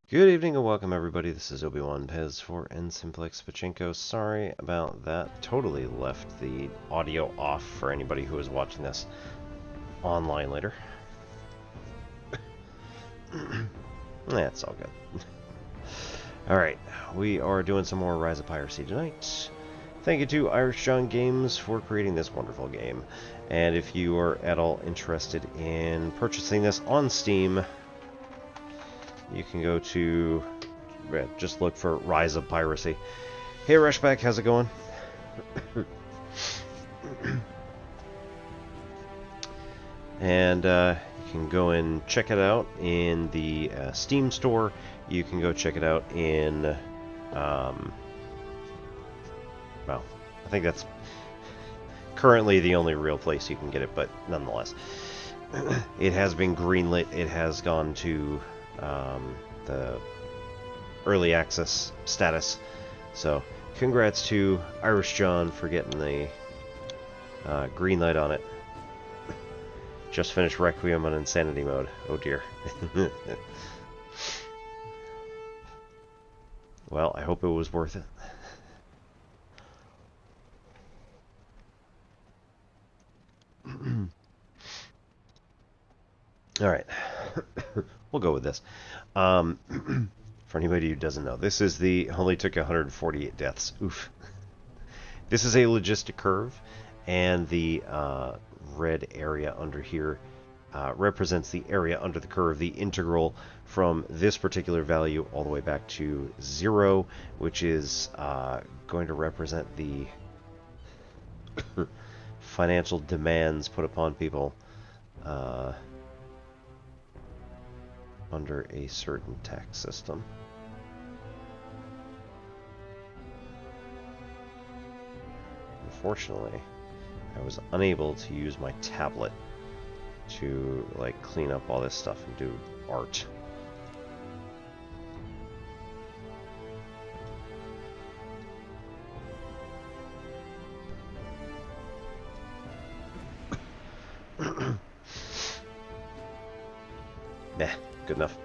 Good evening and welcome everybody. This is Obi-Wan Pez for Nsimplex Pachinko. Sorry about that. Totally left the audio off for anybody who is watching this online later. It's all good. Alright, we are doing some more Rise of Piracy tonight. Thank you to Irish John Games for creating this wonderful game. And if you are at all interested in purchasing this on Steam, you can go to, just look for Rise of Piracy. Hey Rushback, how's it going? And you can go and check it out in the Steam store. You can go check it out in, well, I think that's currently the only real place you can get it, but nonetheless. It has been greenlit. It has gone to the early access status. So, congrats to Irish John for getting the green light on it. Just finished Requiem on Insanity mode. Oh dear. Well, I hope it was worth it. Alright. We'll go with this. For anybody who doesn't know, this is the only took 148 deaths. Oof. This is a logistic curve, and the red area under here represents the area under the curve, the integral from this particular value all the way back to 0, which is going to represent the financial demands put upon people under a certain tax system. Unfortunately, I was unable to use my tablet to like clean up all this stuff and do art. Nah, good enough.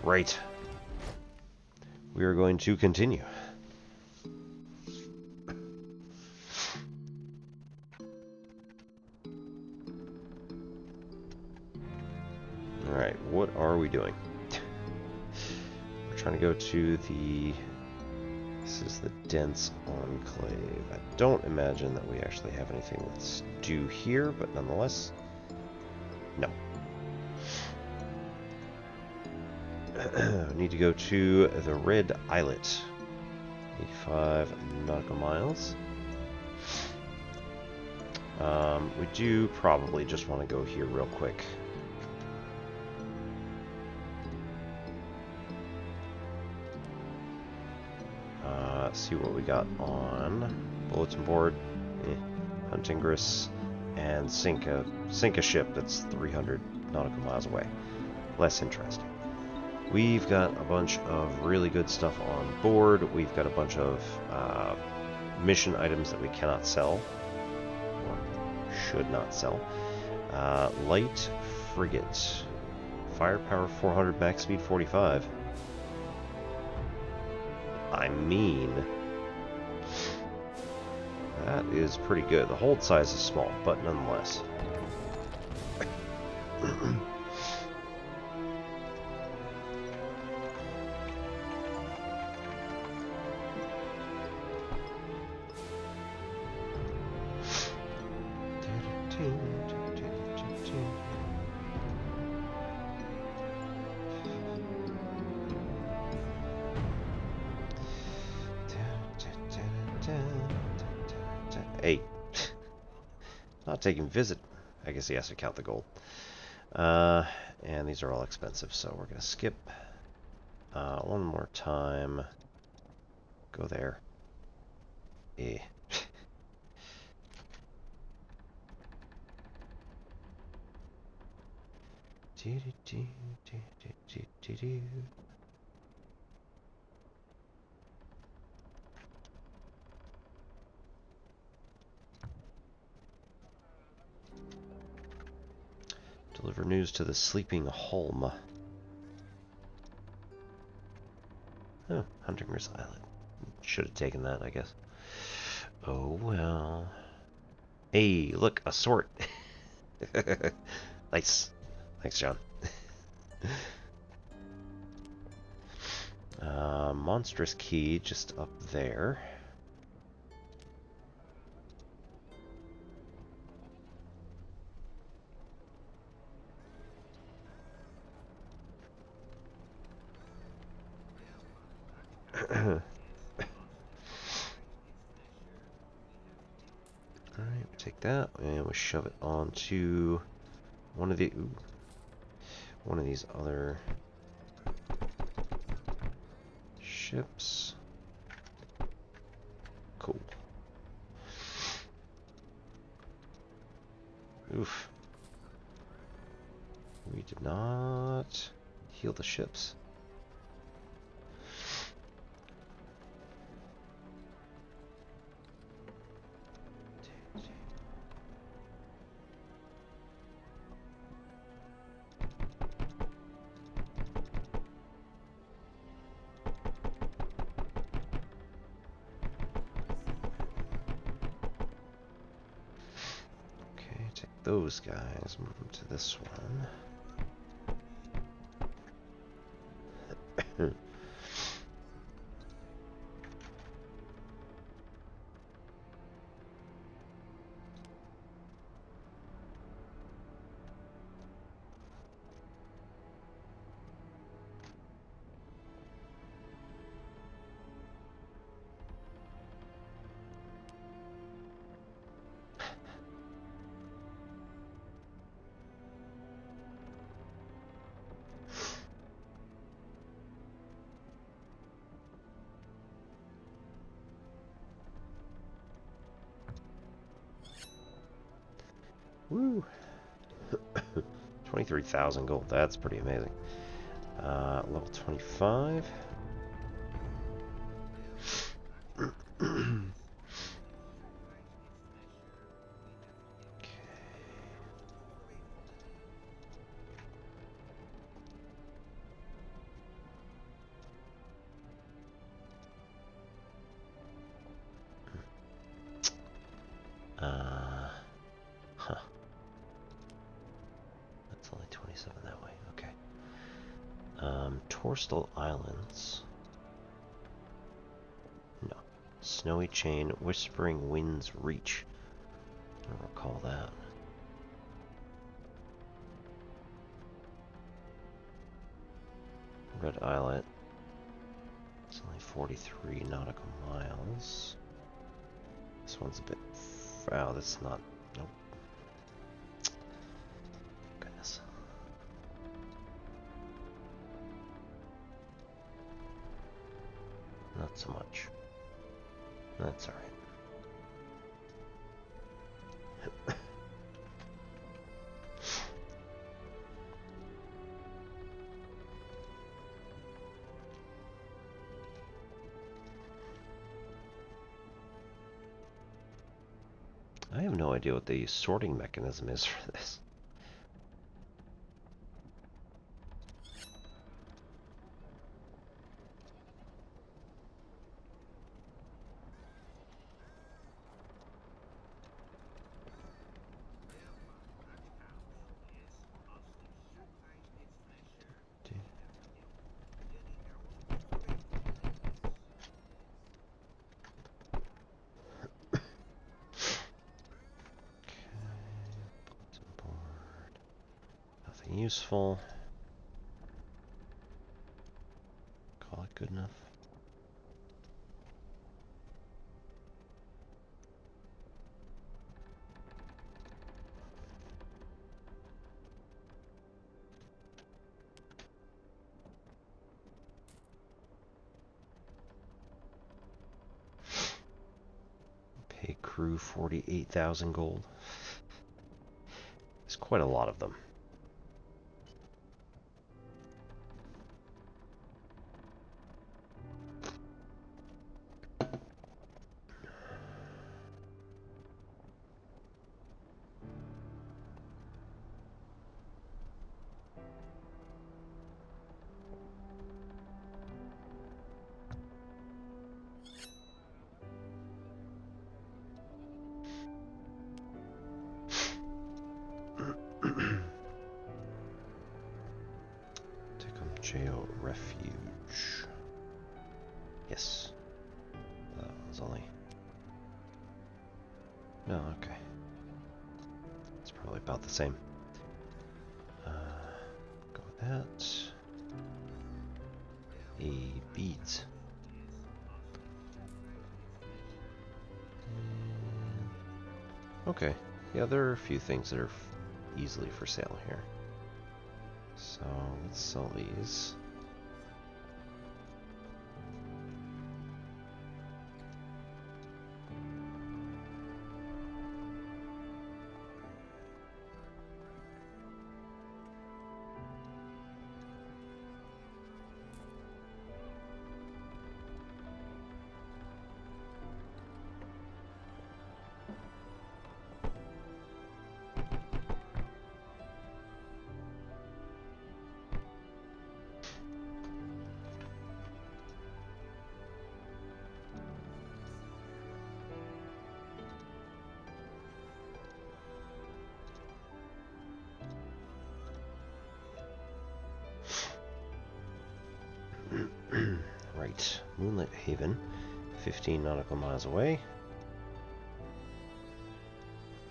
Right. We are going to continue. Alright, what are we doing? We're trying to go to the... This is the Dense Enclave. I don't imagine that we actually have anything that's due here, but nonetheless... No. We need to go to the Red Islet. 85 nautical miles. We do probably just want to go here real quick. See what we got on bulletin board. Hunting Gris, and sink a ship that's 300 nautical miles away. Less interesting. We've got a bunch of really good stuff on board. We've got a bunch of mission items that we cannot sell, or should not sell. Light frigate, firepower 400, max speed 45. I mean, that is pretty good. The hold size is small, but nonetheless. Hey, not taking visit. I guess he has to count the gold. And these are all expensive, so we're gonna skip one more time. Go there. Eh. Deliver news to the sleeping Holm. Oh, Huntinger's Island. Should have taken that, I guess. Oh well. Hey, look, a sword. Nice. Thanks, John. Monstrous key just up there. Alright, take that and we'll shove it onto one of these other ships. Cool. Oof. We did not heal the ships. Those guys to this one. Woo! 23,000 gold. That's pretty amazing. Level 25. Huh. That's only 27 that way. Okay. Torstal Islands. No. Snowy Chain, Whispering Winds Reach. I don't recall that. Red Islet. It's only 43 nautical miles. This one's a bit... Wow, that's not... Nope. Goodness. Not so much. That's alright. I have no idea what the sorting mechanism is for this. Useful. Call it good enough. Pay crew 48,000 gold. It's quite a lot of them. Jail refuge. Yes. It's only... No, okay. It's probably about the same. Go with that. Beads. Okay. Yeah, there are a few things that are easily for sale here. So let's sell these. Right, Moonlit Haven, 15 nautical miles away.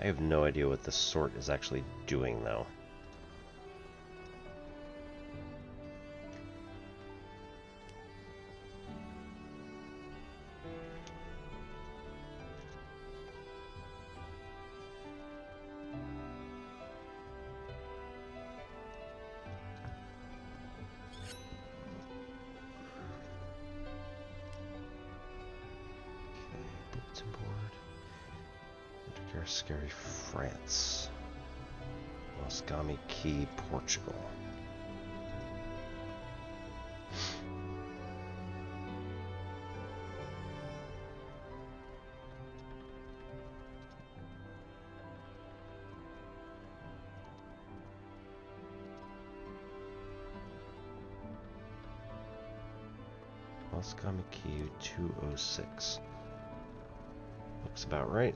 I have no idea what this sort is actually doing, though. Scary France. Moscami Key, Portugal. Moscami Key 206. Looks about right.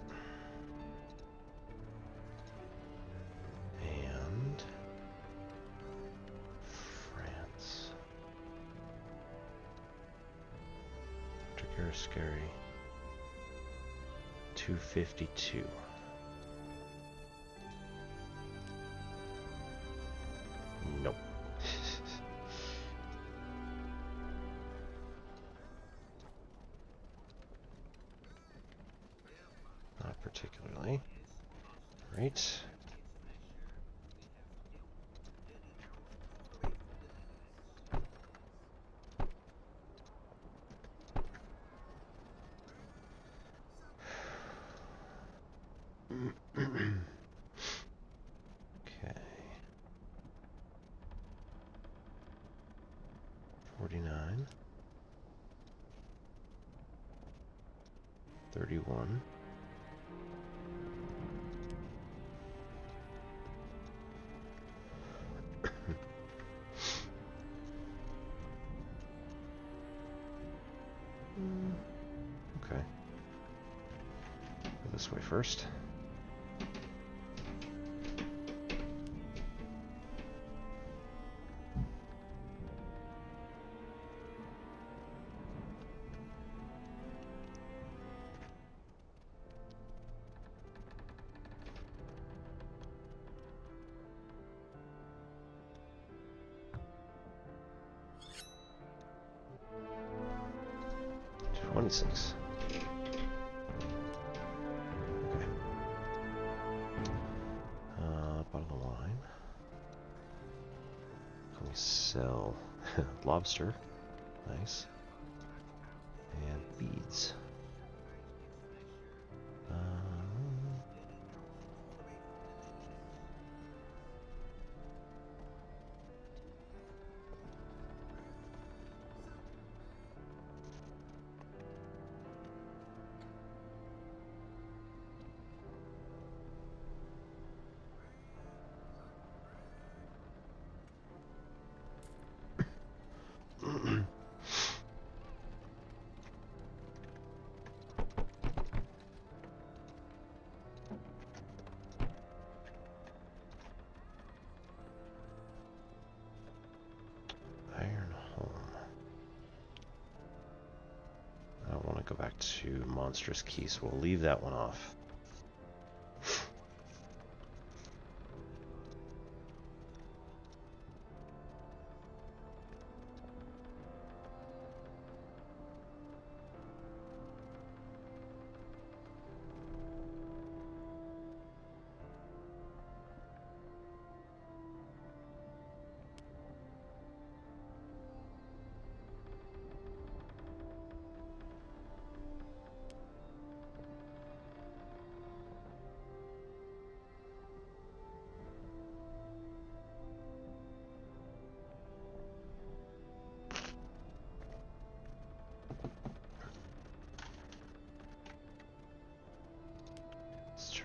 Scary 252. Nope. Not particularly. Right. Okay. 49. 31. Okay. Go this way first. $26. Okay. Bottom of the line. Can we sell lobster? Nice. And beads. back to Monstrous Key, so we'll leave that one off.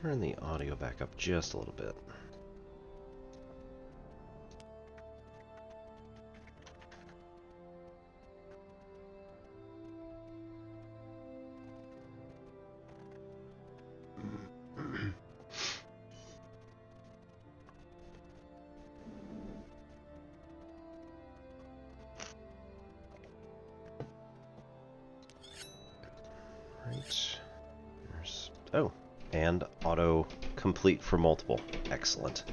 Turn the audio back up just a little bit. Right. Oh. And auto complete for multiple. Excellent.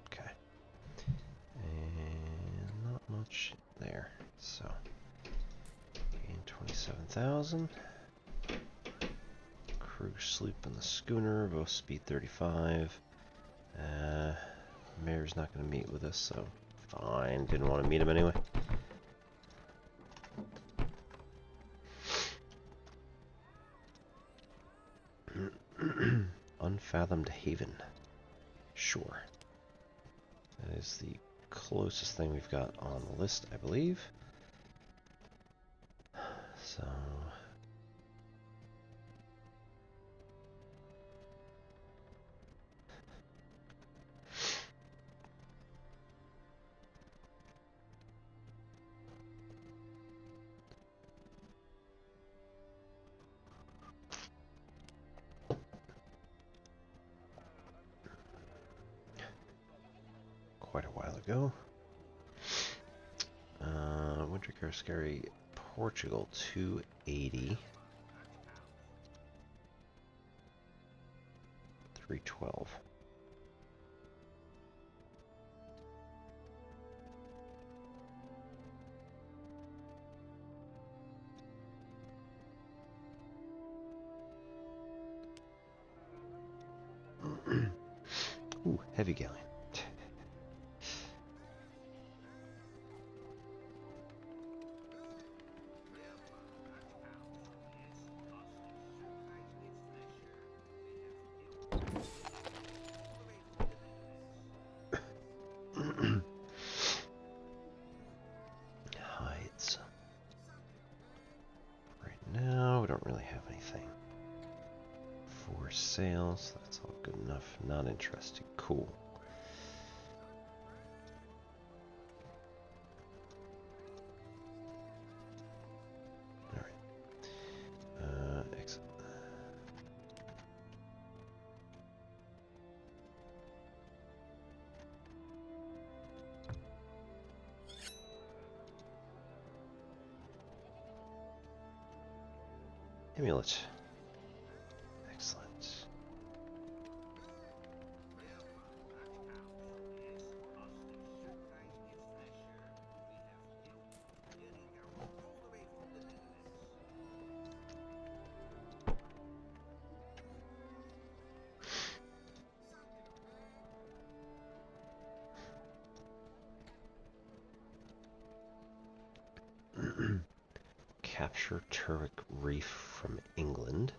Okay. And not much there. So, gain 27,000. Crew sloop and the schooner, both speed 35. Mayor's not going to meet with us, so fine. Didn't want to meet him anyway. Unfathomed Haven. Sure. That is the closest thing we've got on the list, I believe. So... quite a while ago. Winter Scary, Portugal, 280. 312. Ooh, heavy galleon. Hides. Right now, we don't really have anything for sale, so that's all good enough. Not interesting. Cool. Alright. Exit. Amulet. Excellent. Capture Turric Reef from England.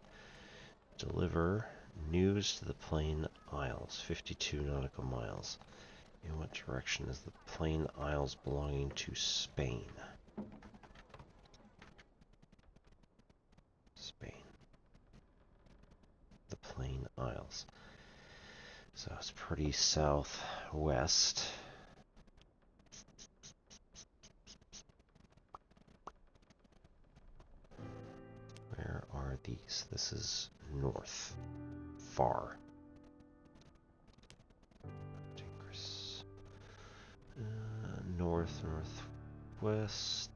Deliver news to the Plain Isles, 52 nautical miles. In what direction is the Plain Isles belonging to Spain? Spain. The Plain Isles. So it's pretty southwest. place. This is north. Far. North, northwest.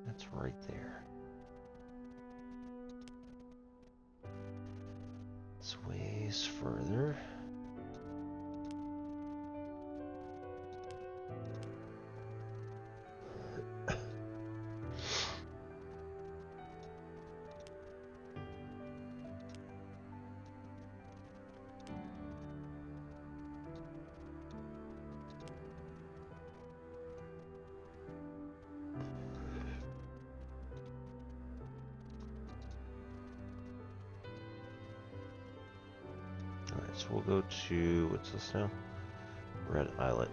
That's right there. It's ways further. So we'll go to, what's this now? Red Islet.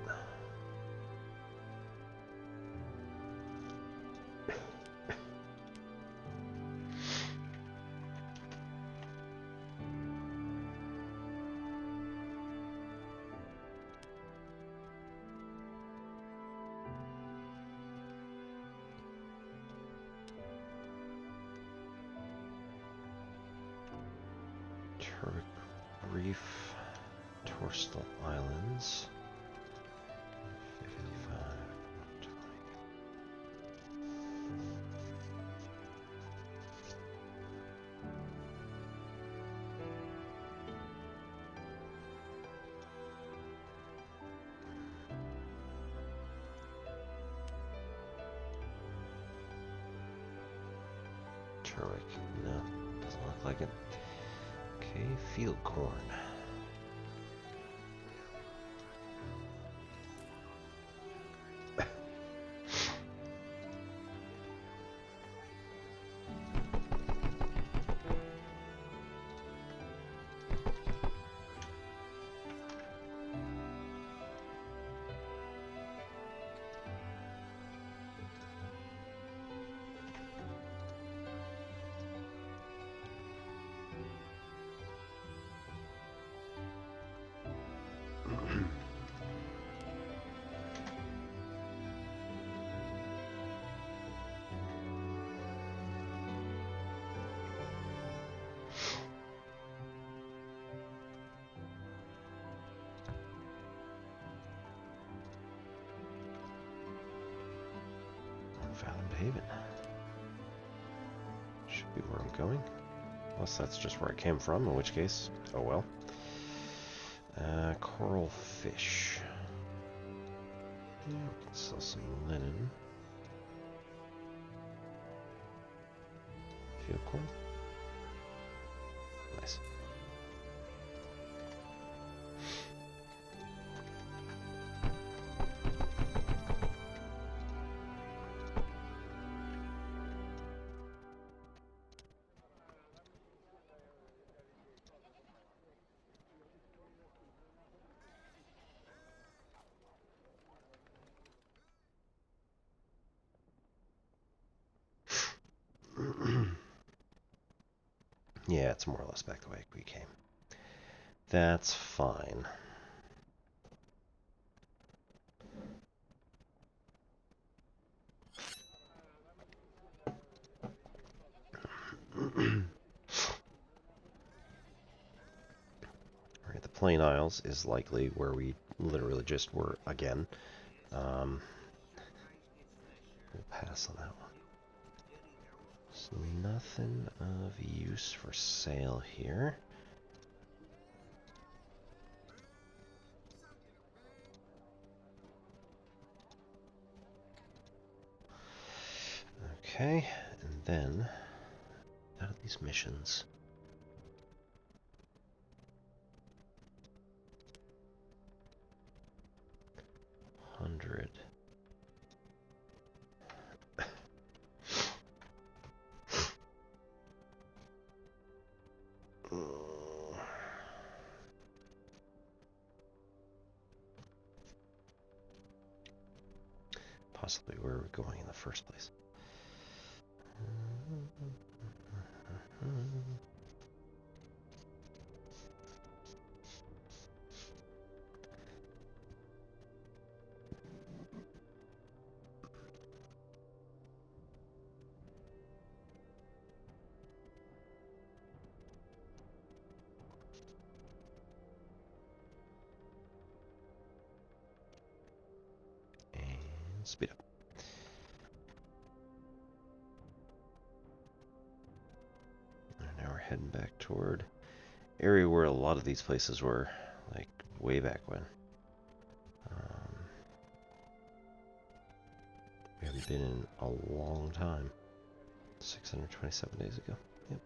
Turk Reef. Torstal Islands. 55. Turwick. No, doesn't look like it. Okay, field corn. Haven. Should be where I'm going. Unless that's just where I came from, in which case, oh well. Coral fish. Yeah, we can sell some linen. Field corn. Nice. Yeah, it's more or less back the way we came. That's fine. Alright, the Plain Isles is likely where we literally just were again. We'll pass on that one. So nothing of use for sale here. Okay, and then out of these missions. $100. Possibly where we're going in the first place. speed up. And now we're heading back toward area where a lot of these places were, like way back when. We haven't been in a long time. 627 days ago. Yep.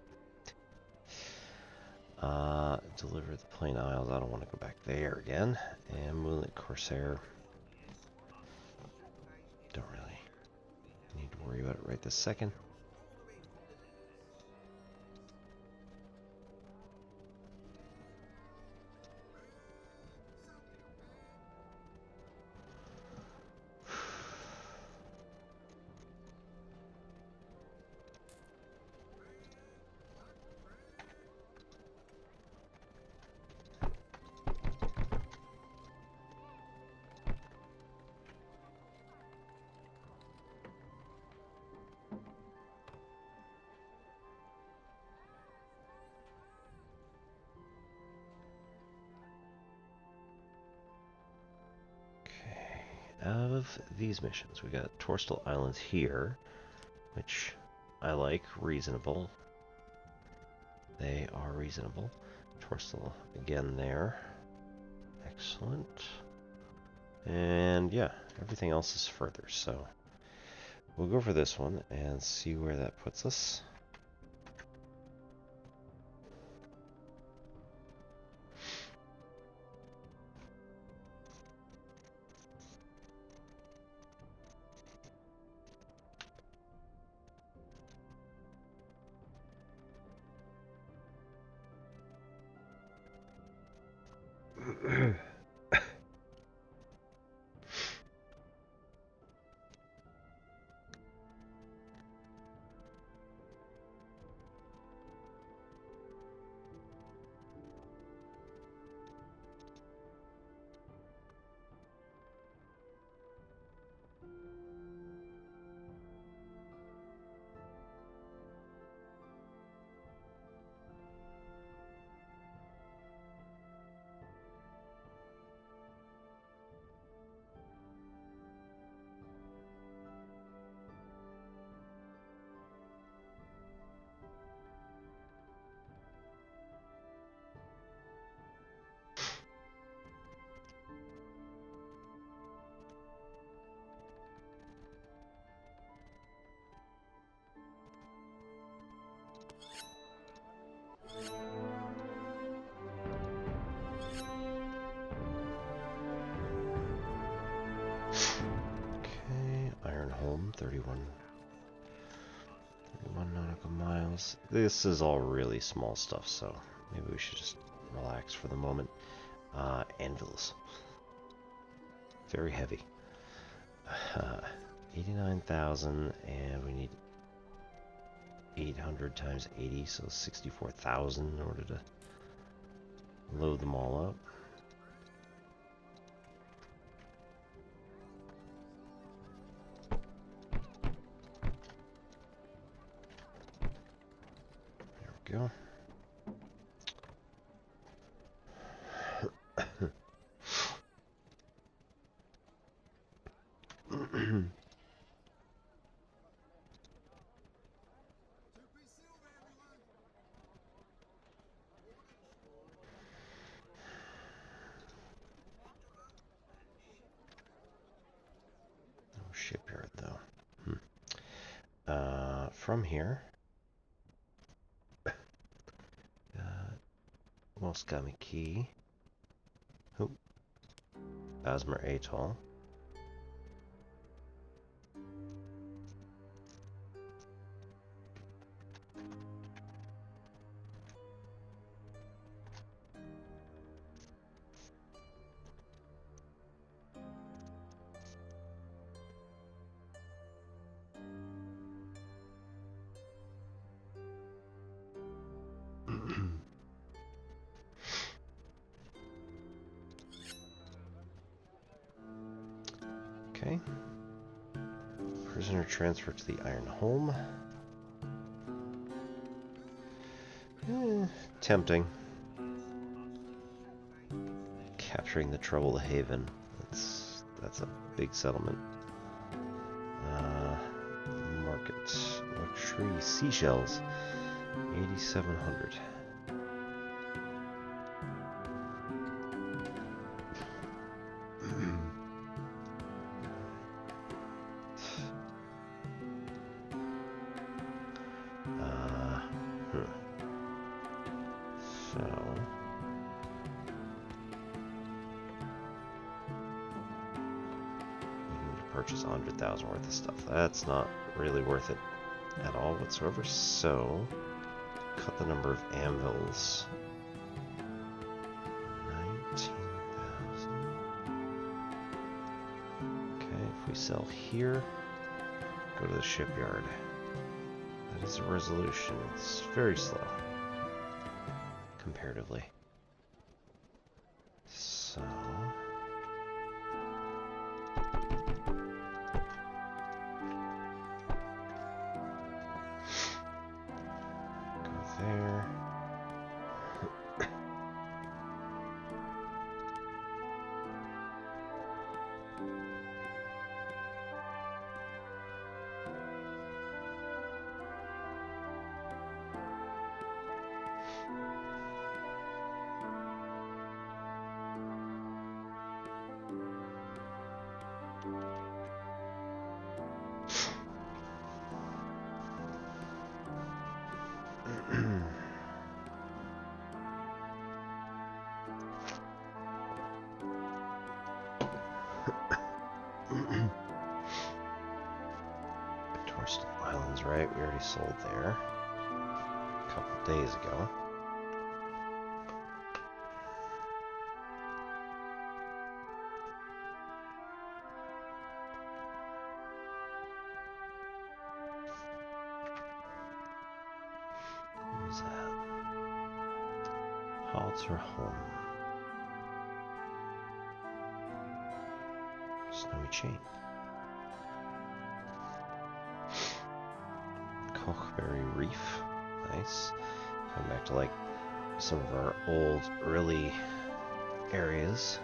Deliver the Plain Isles. I don't want to go back there again. And Moonlit Corsair. Don't really need to worry about it right this second. Of these missions, we got Torstal Islands here, which I like. Reasonable. They are reasonable. Torstal again there. Excellent. And yeah, everything else is further, so we'll go for this one and see where that puts us. Home 31 nautical miles. This is all really small stuff, so maybe we should just relax for the moment. Anvils. Very heavy. 89,000, and we need 800 times 80, so 64,000 in order to load them all up. Go. No shipyard though. From here. Moskami Key. Oh. Asmer Atoll. Okay. Prisoner transferred to the Iron Home. Tempting. Capturing the Troubled Haven. That's a big settlement. 3 seashells. 8,700. So we need to purchase 100,000 worth of stuff. That's not really worth it at all whatsoever. So cut the number of anvils. 19,000. Okay, if we sell here, go to the shipyard. That is a resolution. It's very slow, comparatively. So go there. Torsten Islands, right? We already sold there a couple days ago. What was that? Halter home. Snowy chain. Kochberry Reef. Nice. Going back to like some of our old early areas.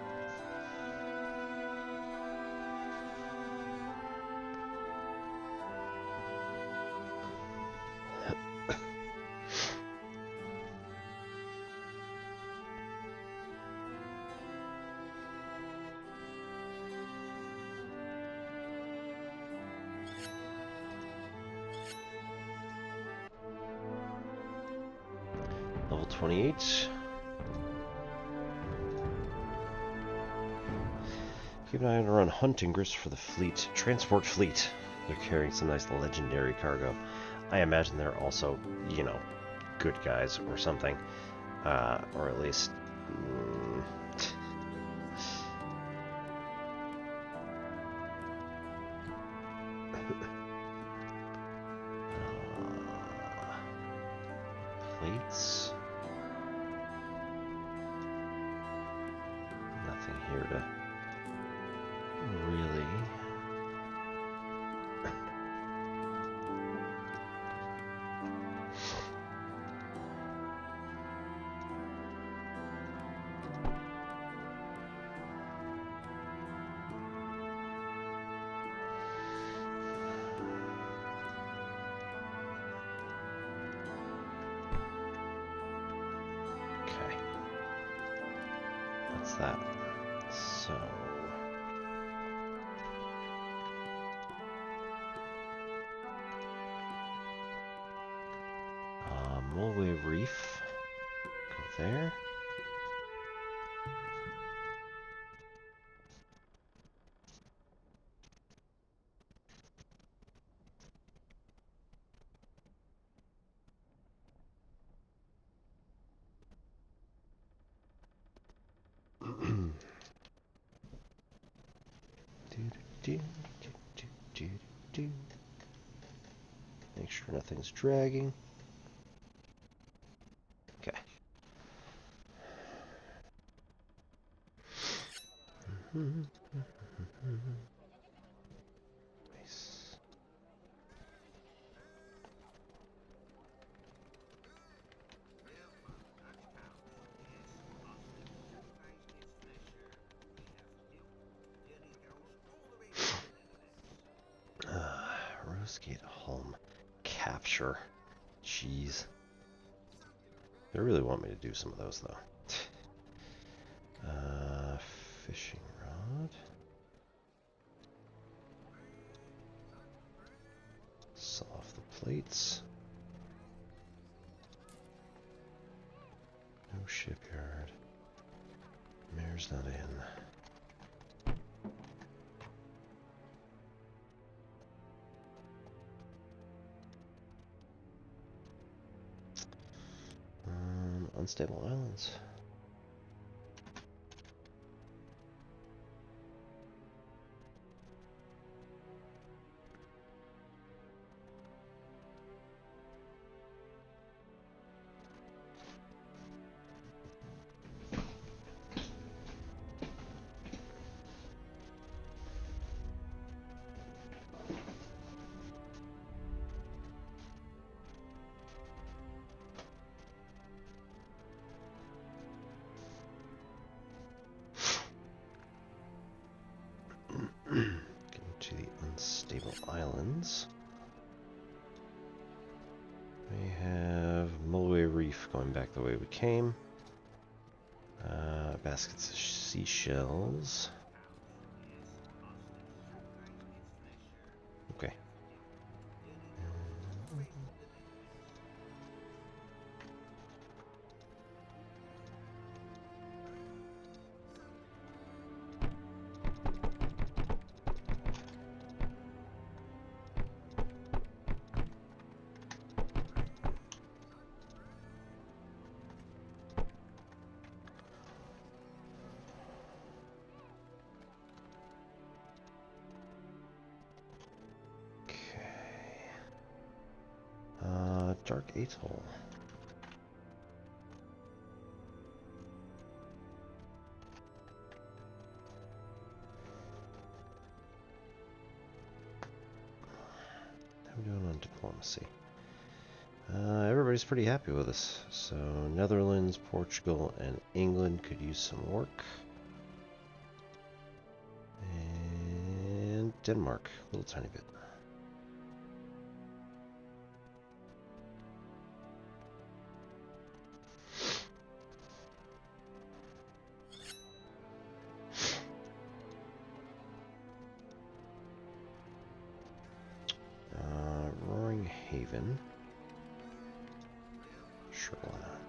Level 28. Keep an eye on to run hunting grist for the fleet. Transport fleet. They're carrying some nice legendary cargo. I imagine they're also, you know, good guys or something. Or at least... plates. Nothing here to really... Okay. That's that. So... Mulway Reef. Go there. Make sure nothing's dragging. Okay. Nice. Rosegate Home. Cap Sure. Jeez. They really want me to do some of those, though. Fishing rod. Saw off the plates. No shipyard. Mare's not in. Unstable islands. Getting to the unstable islands. We have Mulway Reef going back the way we came. Baskets of seashells. Okay. Dark Atoll. How are we doing on diplomacy? Everybody's pretty happy with us. So Netherlands, Portugal, and England could use some work. And Denmark, a little tiny bit. Haven. Sure, why not?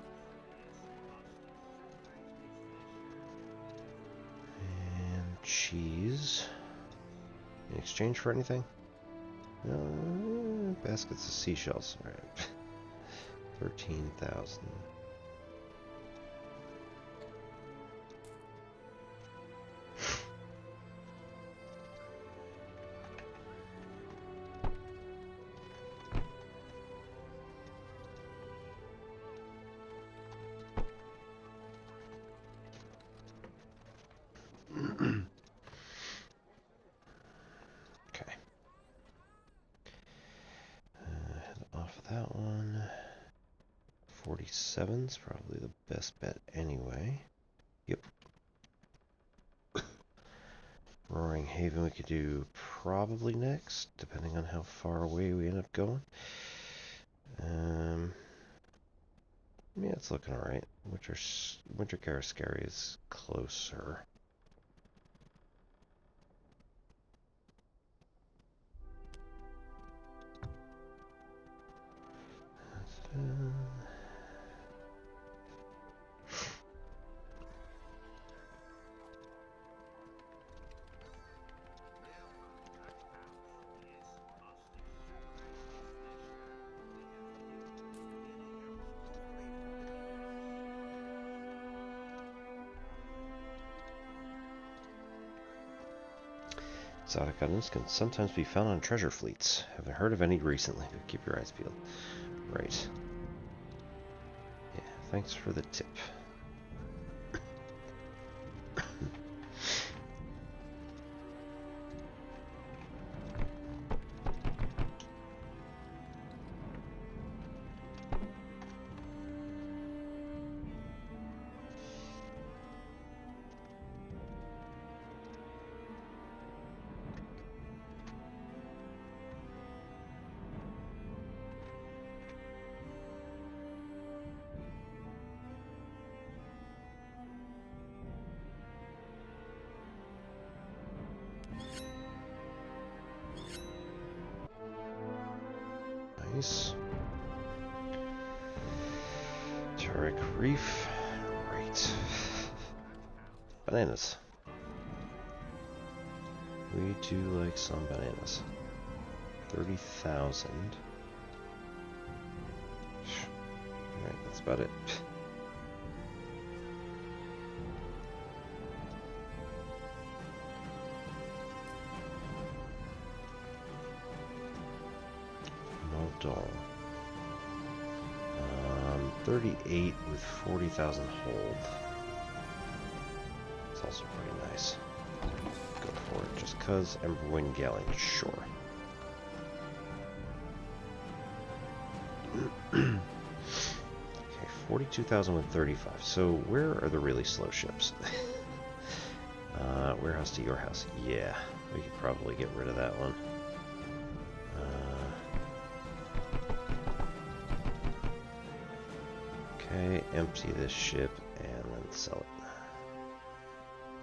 And cheese. In exchange for anything? Baskets of seashells. Alright. 13,000. That one. 47's probably the best bet anyway. Yep. Roaring Haven we could do probably next, depending on how far away we end up going. Yeah, it's looking alright. Winter Karascari is closer. Exotic items can sometimes be found on treasure fleets. Haven't heard of any recently. Keep your eyes peeled. Right. Yeah, thanks for the tip. Nice. Turek Reef. Right. Bananas. We do like some bananas. 30,000. Alright, that's about it. Moldol. 38 with 40,000 hold. It's also pretty nice. Go for it, just cause Emberwind Galleon, sure. Okay, 42,000 with 35. So where are the really slow ships? Warehouse to your house. Yeah, we could probably get rid of that one. Okay, empty this ship and then sell it.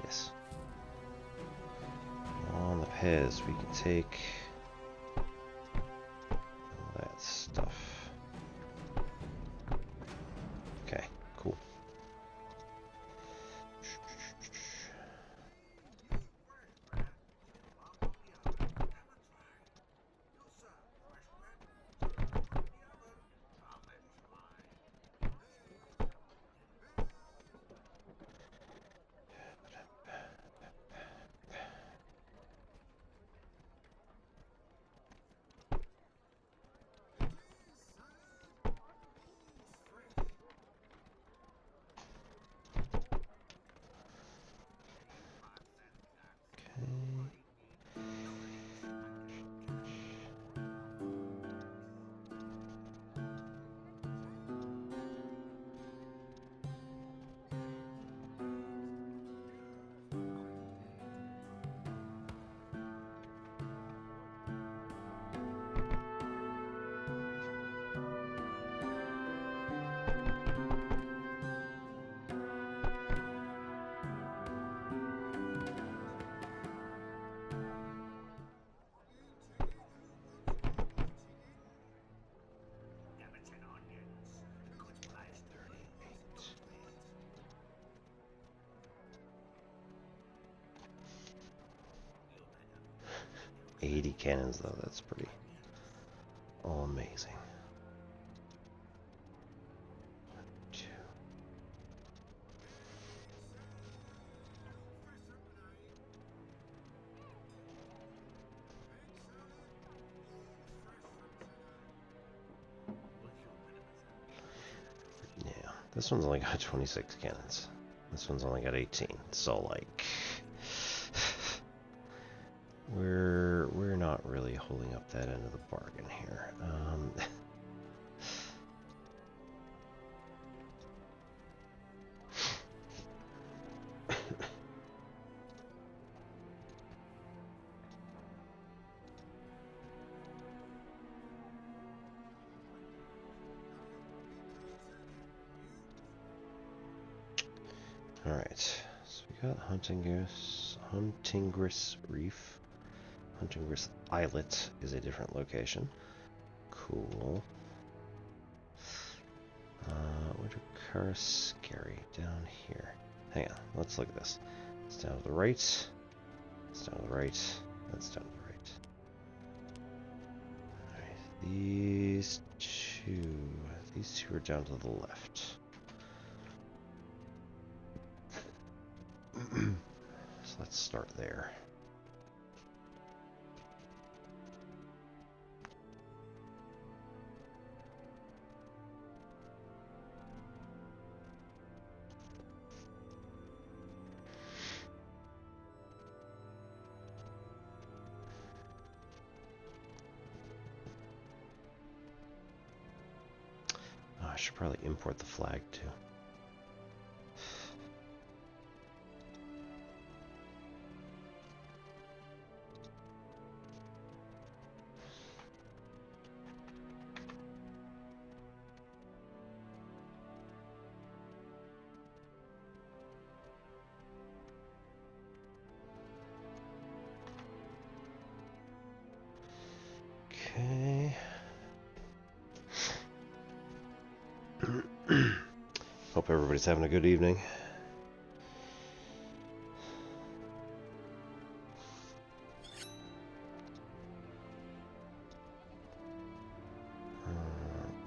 Yes. On the Pez, we can take all that stuff. Okay, cool. $80 cannons though, that's pretty amazing. Two. Yeah, this one's only got 26 cannons. This one's only got 18. So like we're not really holding up that end of the bargain here. Alright, so we got Huntingris Reef. Huntingris Islet is a different location. Cool. Where do Karascary? Down here. Hang on, let's look at this. It's down to the right. It's down to the right. That's down to the right. Alright, these two are down to the left. So let's start there. Oh, I should probably import the flag too. Okay. Hope everybody's having a good evening.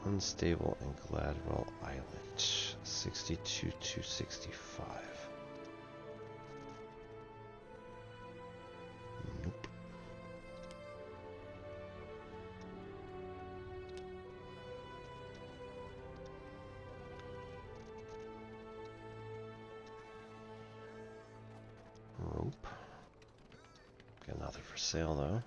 Unstable and Gladwell Island, 62 to 65. Nope. Rope. Got nothing for sale though.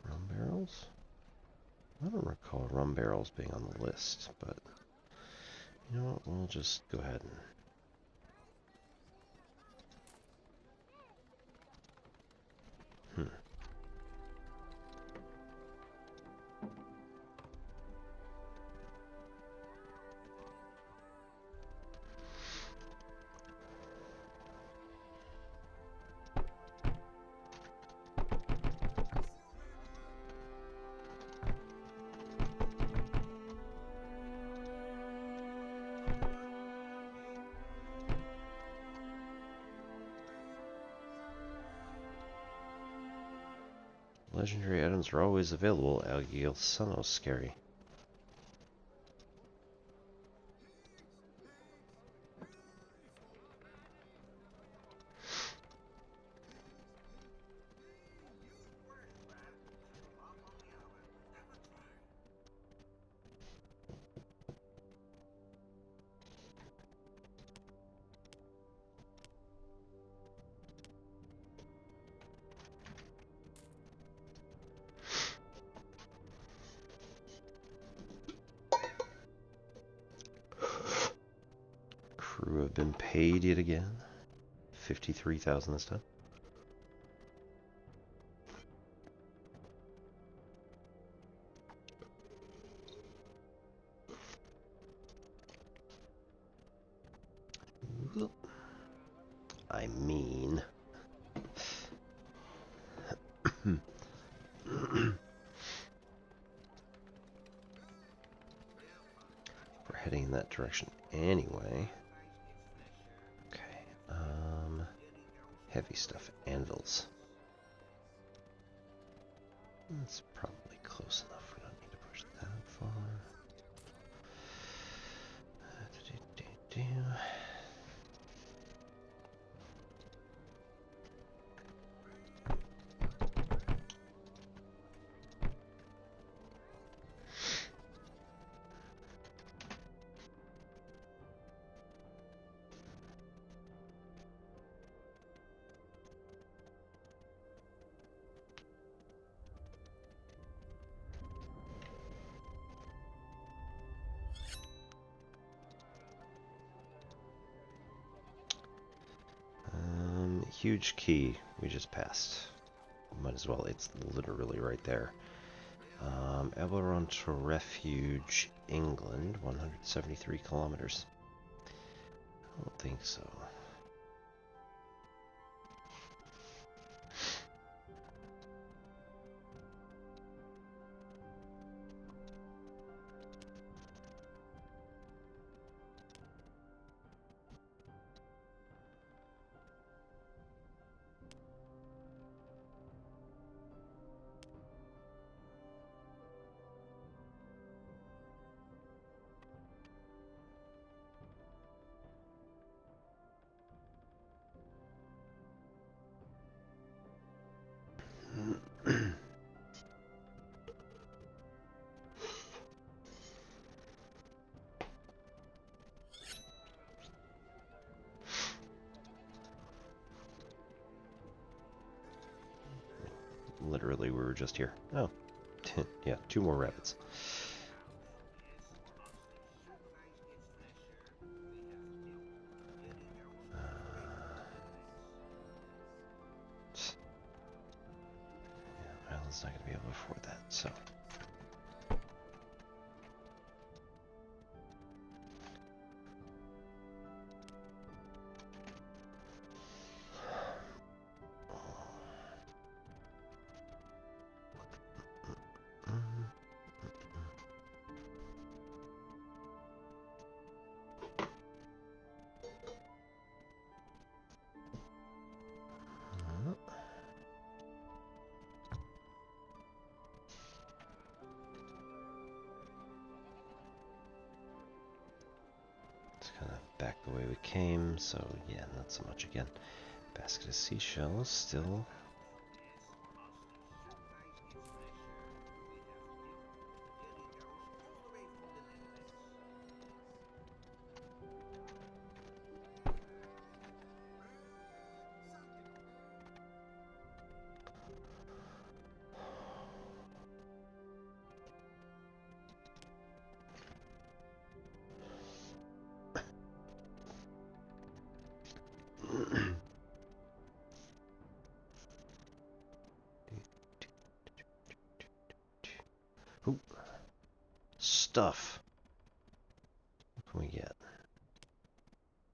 Rum barrels? I don't recall rum barrels being on the list, but you know what? We'll just go ahead and legendary items are always available. Algil Sunos scary. Crew have been paid yet again. 53,000 this time. I mean, we're heading in that direction anyway. Heavy stuff, anvils. That's probably close enough. We don't need to push that far. Huge key we just passed. Might as well, it's literally right there. Eberron to Refuge, England, 173 kilometers. I don't think so. Literally, we were just here. Oh, yeah, 2 more rabbits. Yeah, Island's not going to be able to afford that, so. kind of back the way we came, so yeah, not so much again. Basket of seashells still. Ooh. Stuff. What can we get?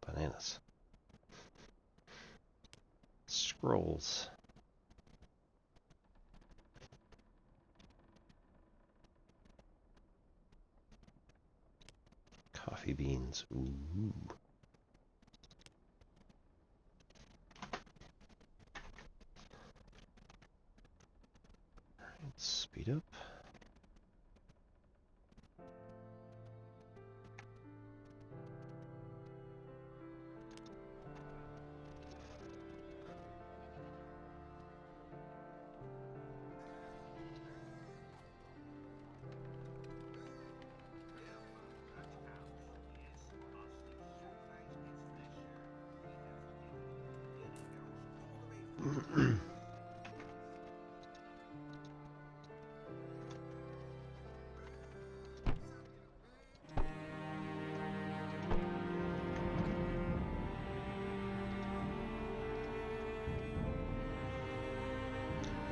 Bananas. Scrolls. Coffee beans. Ooh. Alright, speed up.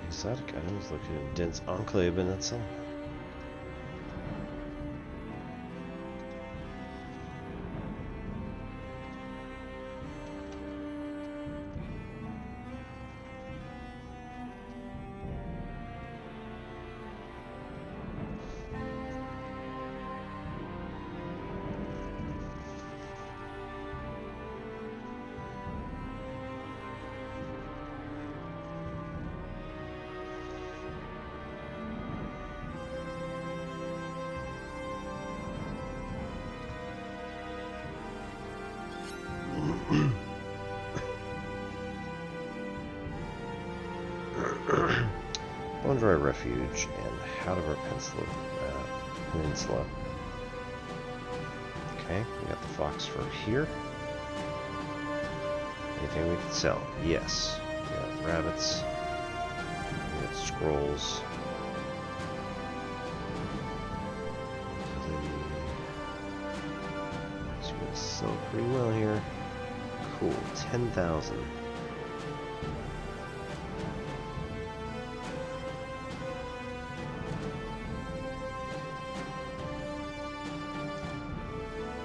Exotic items located in dense enclave in itself. Bone Dry Refuge and Howdover Peninsula. Okay, we got the fox fur here. Anything we can sell? Yes. We got rabbits. We got scrolls. So we sell pretty well here. Cool, 10,000.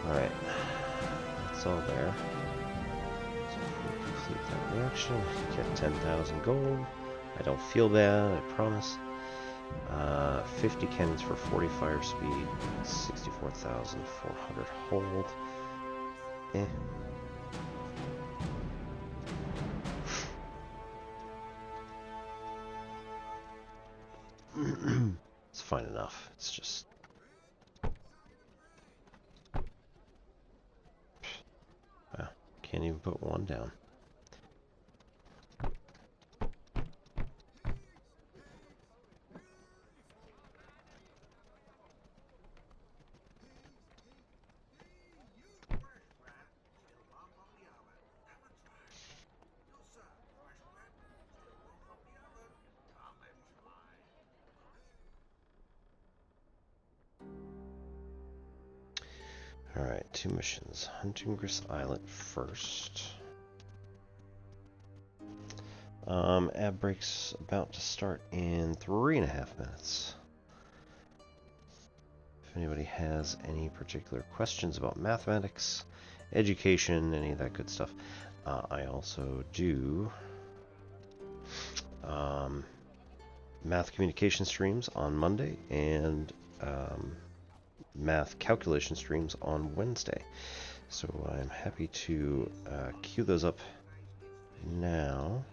Alright, that's all there. So if we complete that reaction, we get 10,000 gold. I don't feel bad, I promise. 50 cannons for 40 fire speed, 64,400 hold. Eh. It's fine enough. It's just... can't even put one down. Alright, 2 missions. Hunting Gris Islet first. Ad break's about to start in 3.5 minutes. If anybody has any particular questions about mathematics, education, any of that good stuff, I also do math communication streams on Monday and math calculation streams on Wednesday. So I'm happy to queue those up now.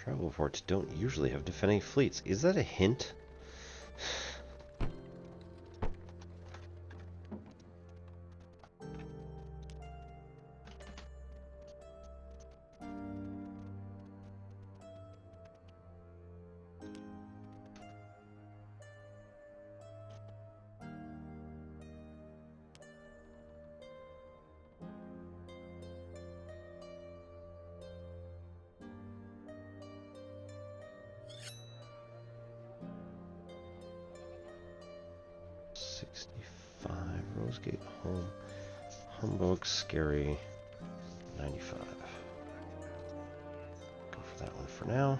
Travel ports don't usually have defending fleets. Is that a hint? Rosegate, home. Humbug, scary. 95. Go for that one for now.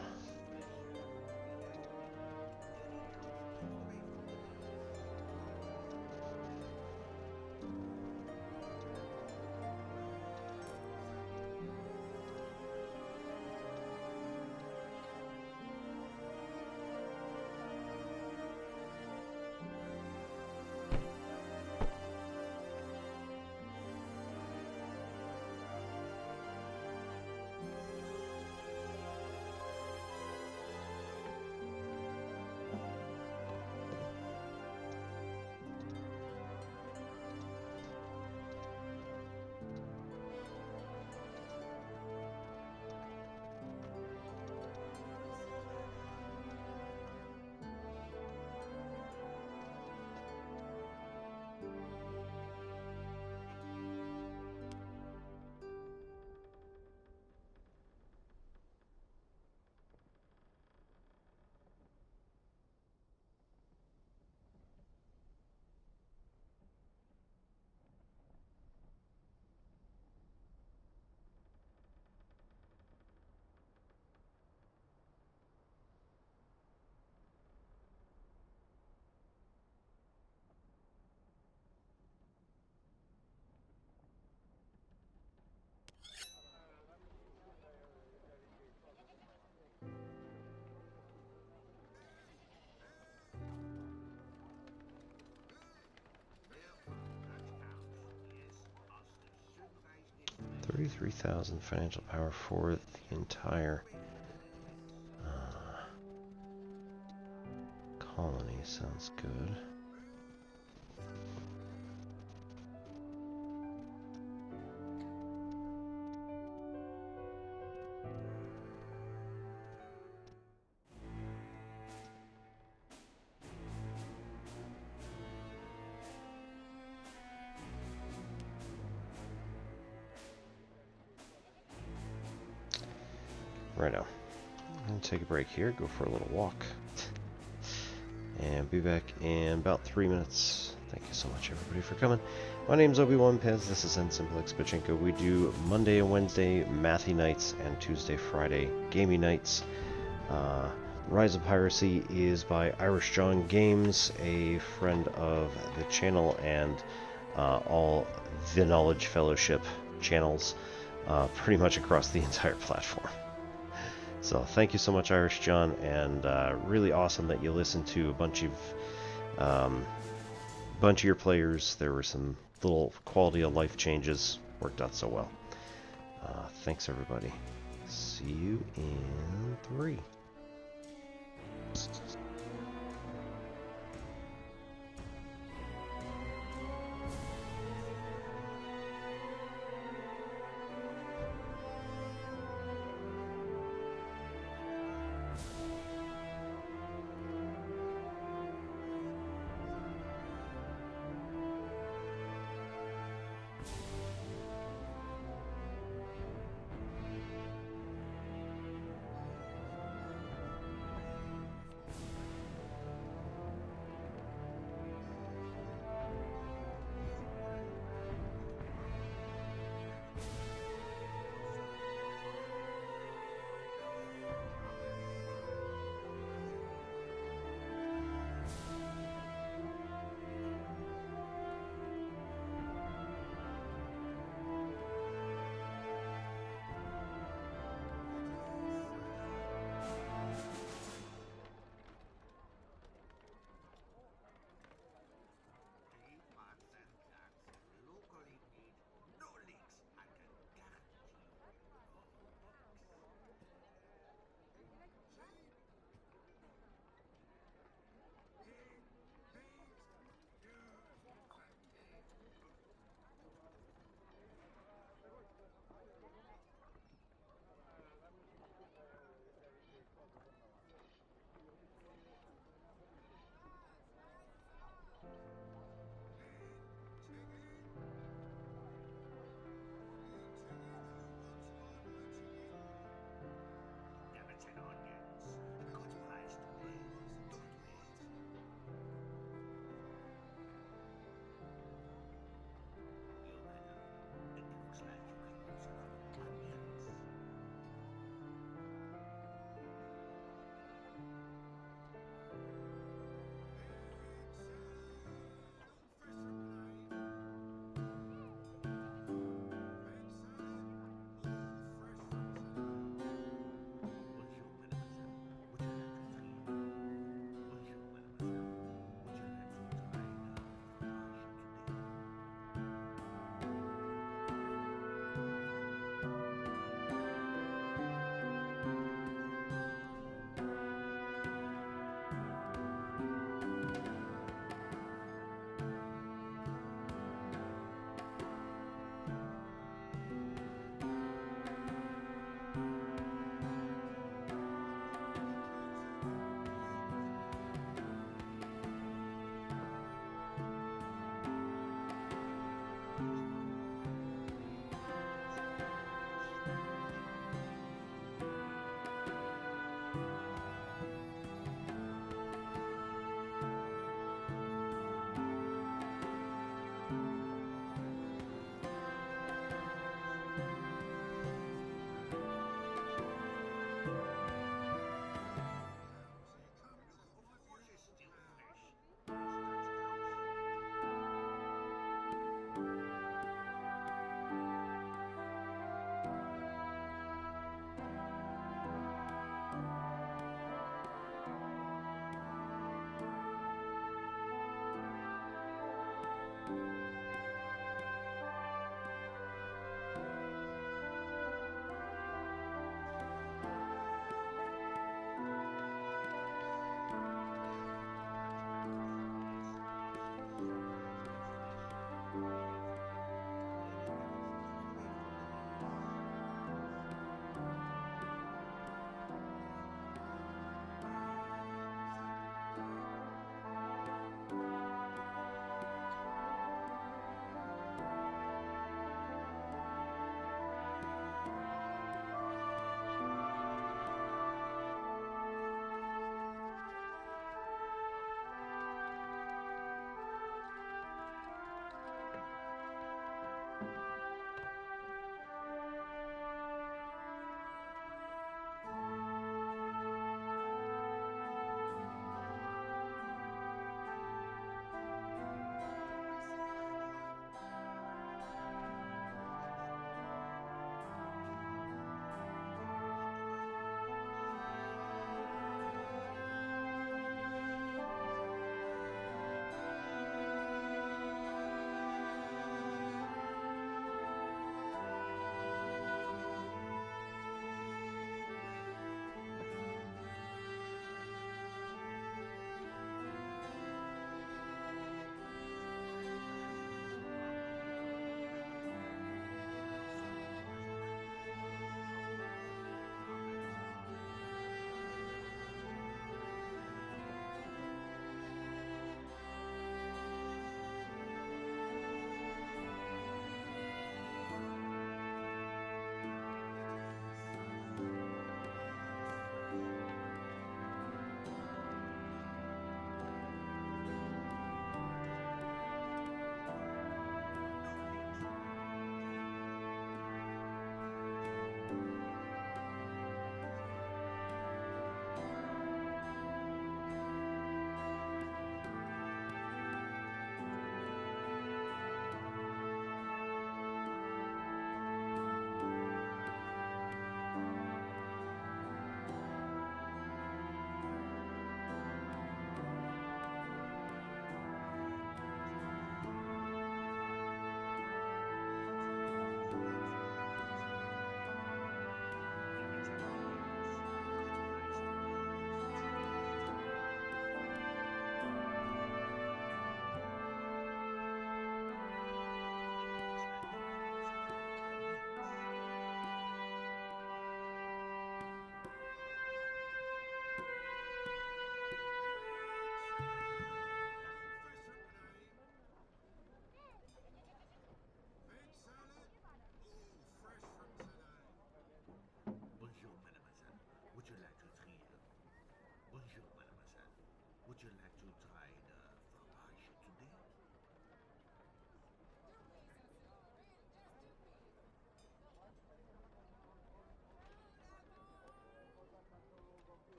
$33,000 financial power for the entire colony. Sounds good. Righto. I'm going to take a break here, go for a little walk, and be back in about 3 minutes. Thank you so much, everybody, for coming. My name's Obi-Wan Pez. This is N-Simple Pachinko. We do Monday and Wednesday mathy nights and Tuesday, Friday gaming nights. Rise of Piracy is by Irish John Games, a friend of the channel and all the Knowledge Fellowship channels pretty much across the entire platform. So thank you so much, Irish John, and really awesome that you listened to a bunch of your players. There were some little quality of life changes, worked out so well. Thanks, everybody. See you in 3.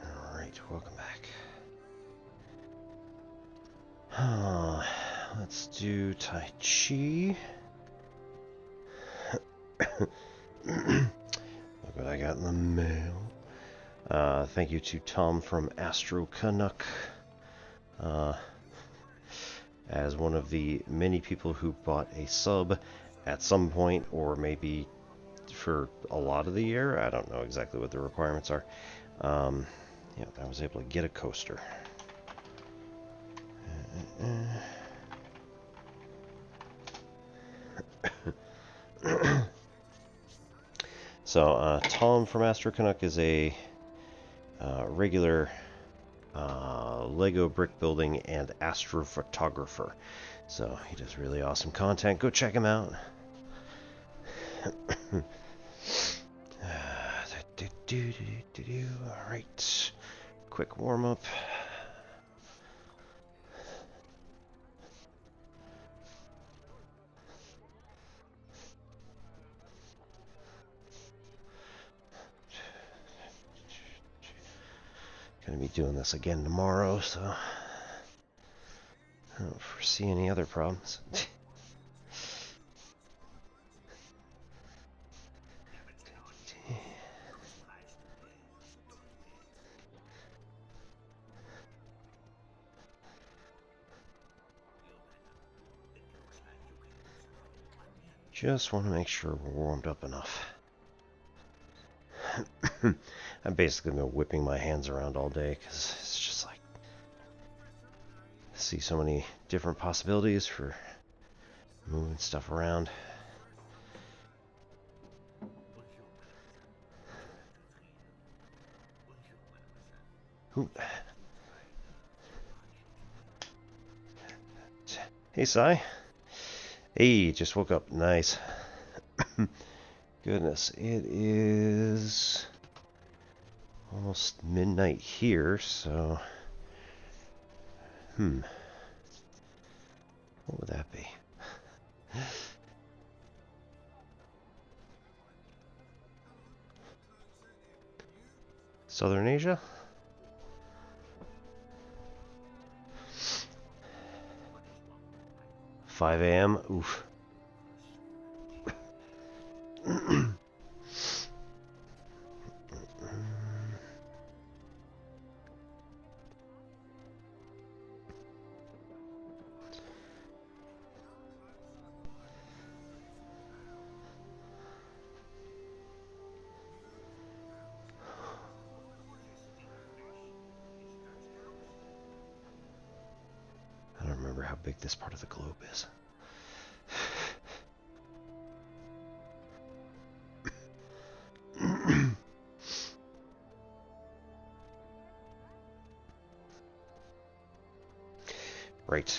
Alright, welcome back. Let's do Tai Chi. Look what I got in the mail. Thank you to Tom from Astro Canuck. As one of the many people who bought a sub at some point, or maybe for a lot of the year. I don't know exactly what the requirements are. Yeah, I was able to get a coaster. So, Tom from Astro Canuck is a regular Lego brick building and astrophotographer. So, he does really awesome content. Go check him out. Alright. Quick warm up. Gonna be doing this again tomorrow, so I don't foresee any other problems. Just want to make sure we're warmed up enough. I've basically been whipping my hands around all day because it's just like I see so many different possibilities for moving stuff around. Ooh. Hey, Sai. Hey, just woke up. Nice. Goodness, it is almost midnight here, so... What would that be? Southern Asia? 5 a.m. Oof. I don't remember how big this part of the globe is. Right,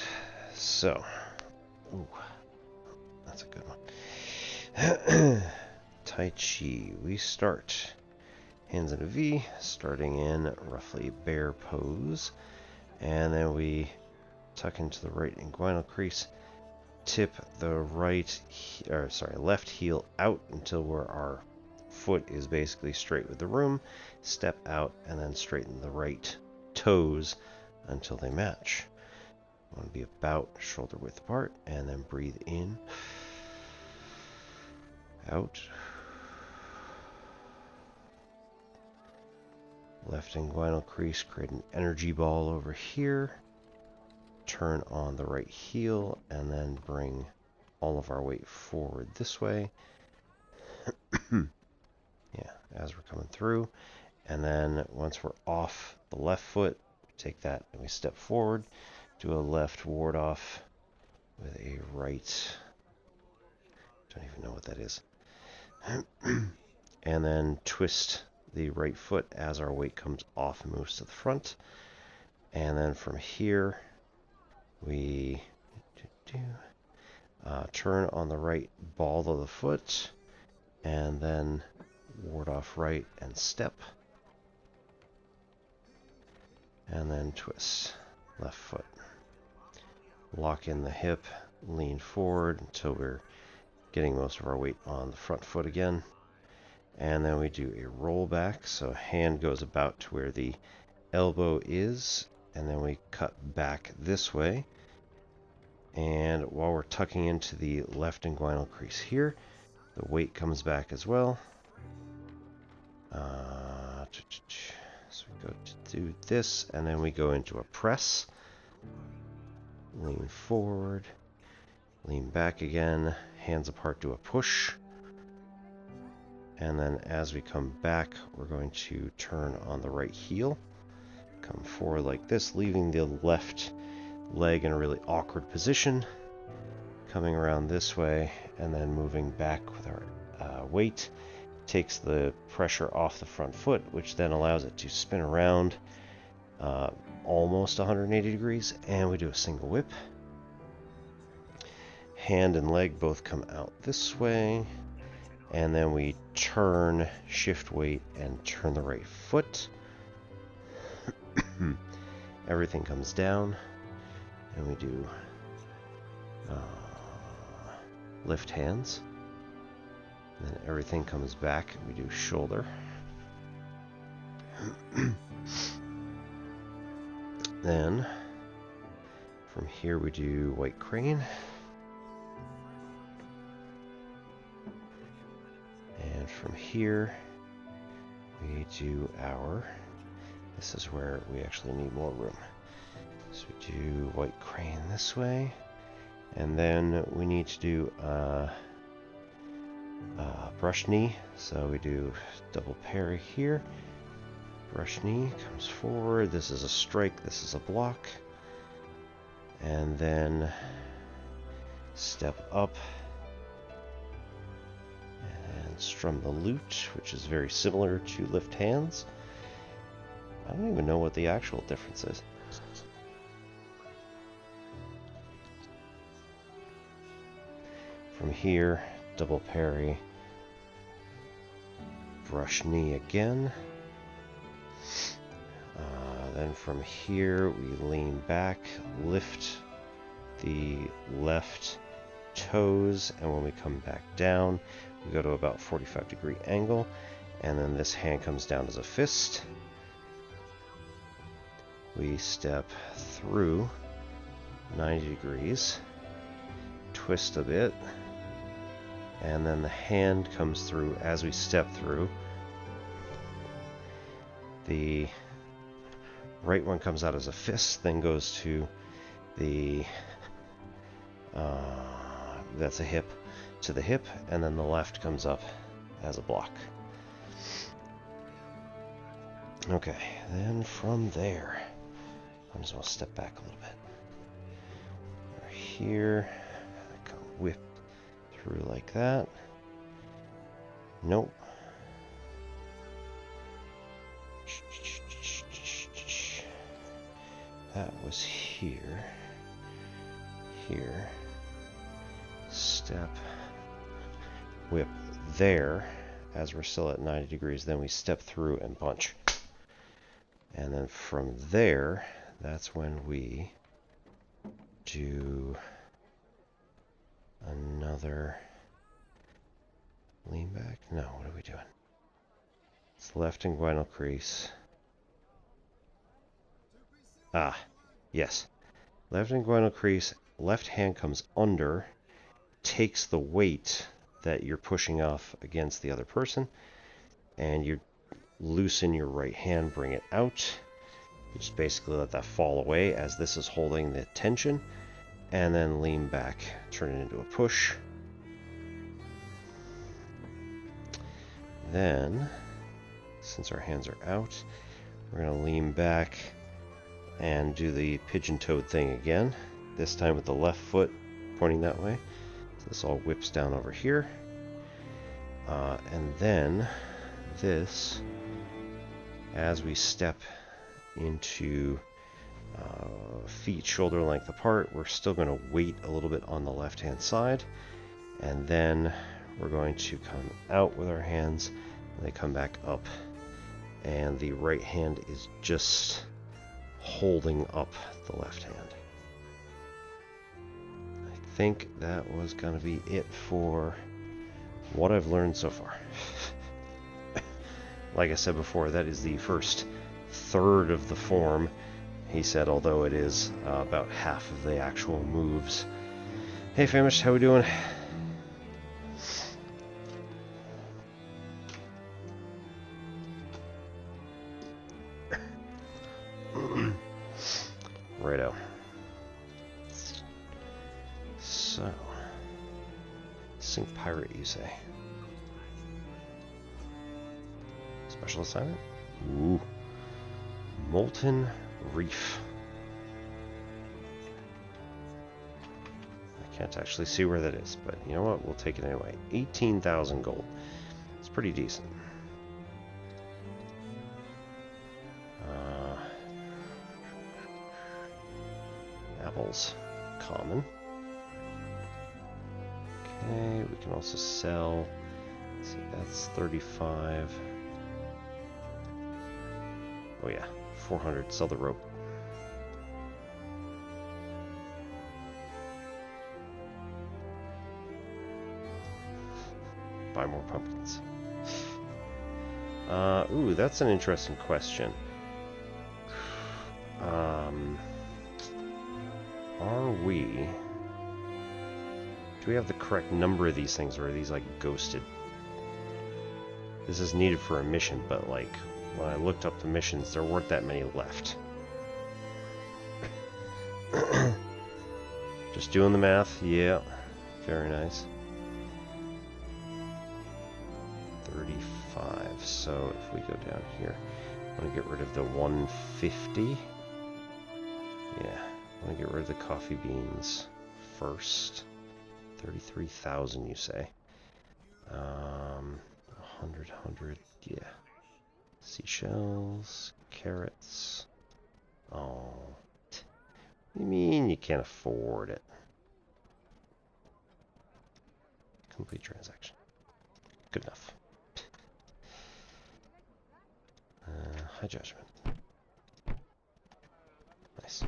so, ooh, that's a good one. Tai Chi, we start hands in a V, starting in roughly bear pose, and then we tuck into the right inguinal crease, tip the left heel out until where our foot is basically straight with the room, step out, and then straighten the right toes until they match. Want to be about shoulder width apart, and then breathe in, out. Left inguinal crease, create an energy ball over here. Turn on the right heel, and then bring all of our weight forward this way. Yeah, as we're coming through. And then once we're off the left foot, take that and we step forward. Do a left ward off with a right. Don't even know what that is. And then twist the right foot as our weight comes off and moves to the front. And then from here, we turn on the right ball of the foot, and then ward off right and step. And then twist left foot. Lock in the hip, lean forward until we're getting most of our weight on the front foot again. And then we do a roll back, so hand goes about to where the elbow is, and then we cut back this way. And while we're tucking into the left inguinal crease here, the weight comes back as well. So we go to do this, and then we go into a press. Lean forward, lean back again, hands apart, do a push. And then as we come back, we're going to turn on the right heel. Come forward like this, leaving the left leg in a really awkward position. Coming around this way, and then moving back with our weight. Takes the pressure off the front foot, which then allows it to spin around almost 180 degrees. And we do a single whip. Hand and leg both come out this way. And then we turn, shift weight, and turn the right foot. Everything comes down, and we do lift hands. And then everything comes back, and we do shoulder. Then, from here we do white crane. And from here, we do this is where we actually need more room. So we do white crane this way, and then we need to do brush knee. So we do double parry here. Brush knee comes forward. This is a strike, this is a block. And then step up. Strum the lute, which is very similar to lift hands. I don't even know what the actual difference is. From here, double parry, brush knee again. Then from here, we lean back, lift the left toes, and when we come back down, we go to about 45-degree angle, and then this hand comes down as a fist. We step through 90 degrees, twist a bit, and then the hand comes through as we step through. The right one comes out as a fist, then goes to the that's a hip to the hip, and then the left comes up as a block. Okay, then from there, I'm just going to step back a little bit. We're here, I come whip through like that. Nope. That was here. Here. Step. Whip there. As we're still at 90 degrees, then we step through and punch. And then from there, that's when we do another lean back. No, what are we doing? It's left inguinal crease. Ah, yes. Left inguinal crease, left hand comes under, takes the weight that you're pushing off against the other person, and you loosen your right hand, bring it out. You just basically let that fall away as this is holding the tension, and then lean back, turn it into a push. Then, since our hands are out, we're going to lean back and do the pigeon-toed thing again, this time with the left foot pointing that way. So this all whips down over here. And then this, as we step into feet shoulder length apart, we're still going to weight a little bit on the left hand side, and then we're going to come out with our hands, and they come back up, and the right hand is just holding up the left hand like think that was going to be it for what I've learned so far. Like I said before, that is the first third of the form, he said, although it is about half of the actual moves. Hey Famished, how we doing? Righto. So, sink pirate, you say? Special assignment? Ooh. Molten Reef. I can't actually see where that is, but you know what? We'll take it anyway. 18,000 gold. It's pretty decent. Apples. Common. Okay, we can also sell. Let's see, that's 35. Oh yeah, 400. Sell the rope. Buy more pumpkins. Ooh, that's an interesting question. Are we... Do we have the correct number of these things, or are these like ghosted? This is needed for a mission, but like when I looked up the missions, there weren't that many left. Just doing the math, yeah. Very nice. 35. So if we go down here, I want to get rid of the 150. Yeah, I want to get rid of the coffee beans first. 33,000, you say? 100, yeah. Seashells, carrots. Oh, what do you mean you can't afford it? Complete transaction. Good enough. High judgment. Nice.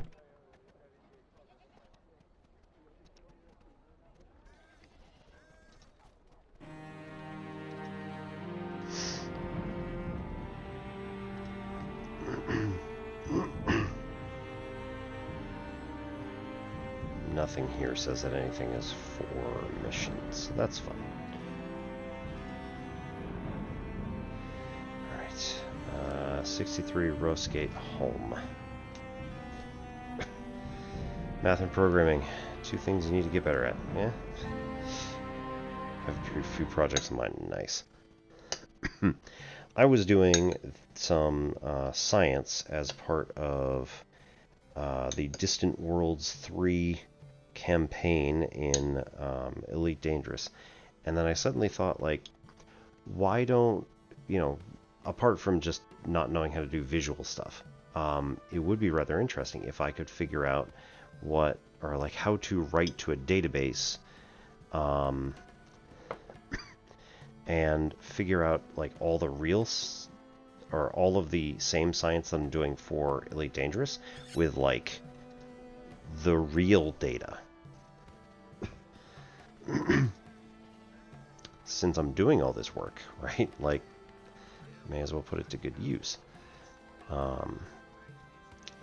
Nothing here says that anything is for missions, so that's fun. Alright, 63 Rosegate home. Math and programming, two things you need to get better at, yeah? I have a few projects in mind, nice. I was doing some science as part of the Distant Worlds 3 campaign in Elite Dangerous, and then I suddenly thought, like, why don't, you know, apart from just not knowing how to do visual stuff, it would be rather interesting if I could figure out what, or like how to write to a database and figure out like all the real or all of the same science that I'm doing for Elite Dangerous with like the real data. Since I'm doing all this work, right? Like, may as well put it to good use. I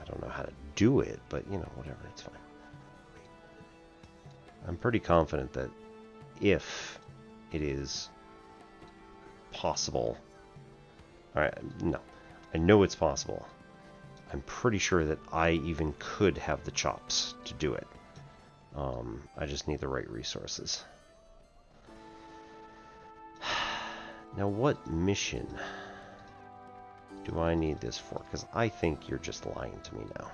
don't know how to do it, but you know, whatever, it's fine. I'm pretty confident that if it is possible, alright, no, I know it's possible. I'm pretty sure that I even could have the chops to do it. I just need the right resources. Now, what mission do I need this for? Because I think you're just lying to me now.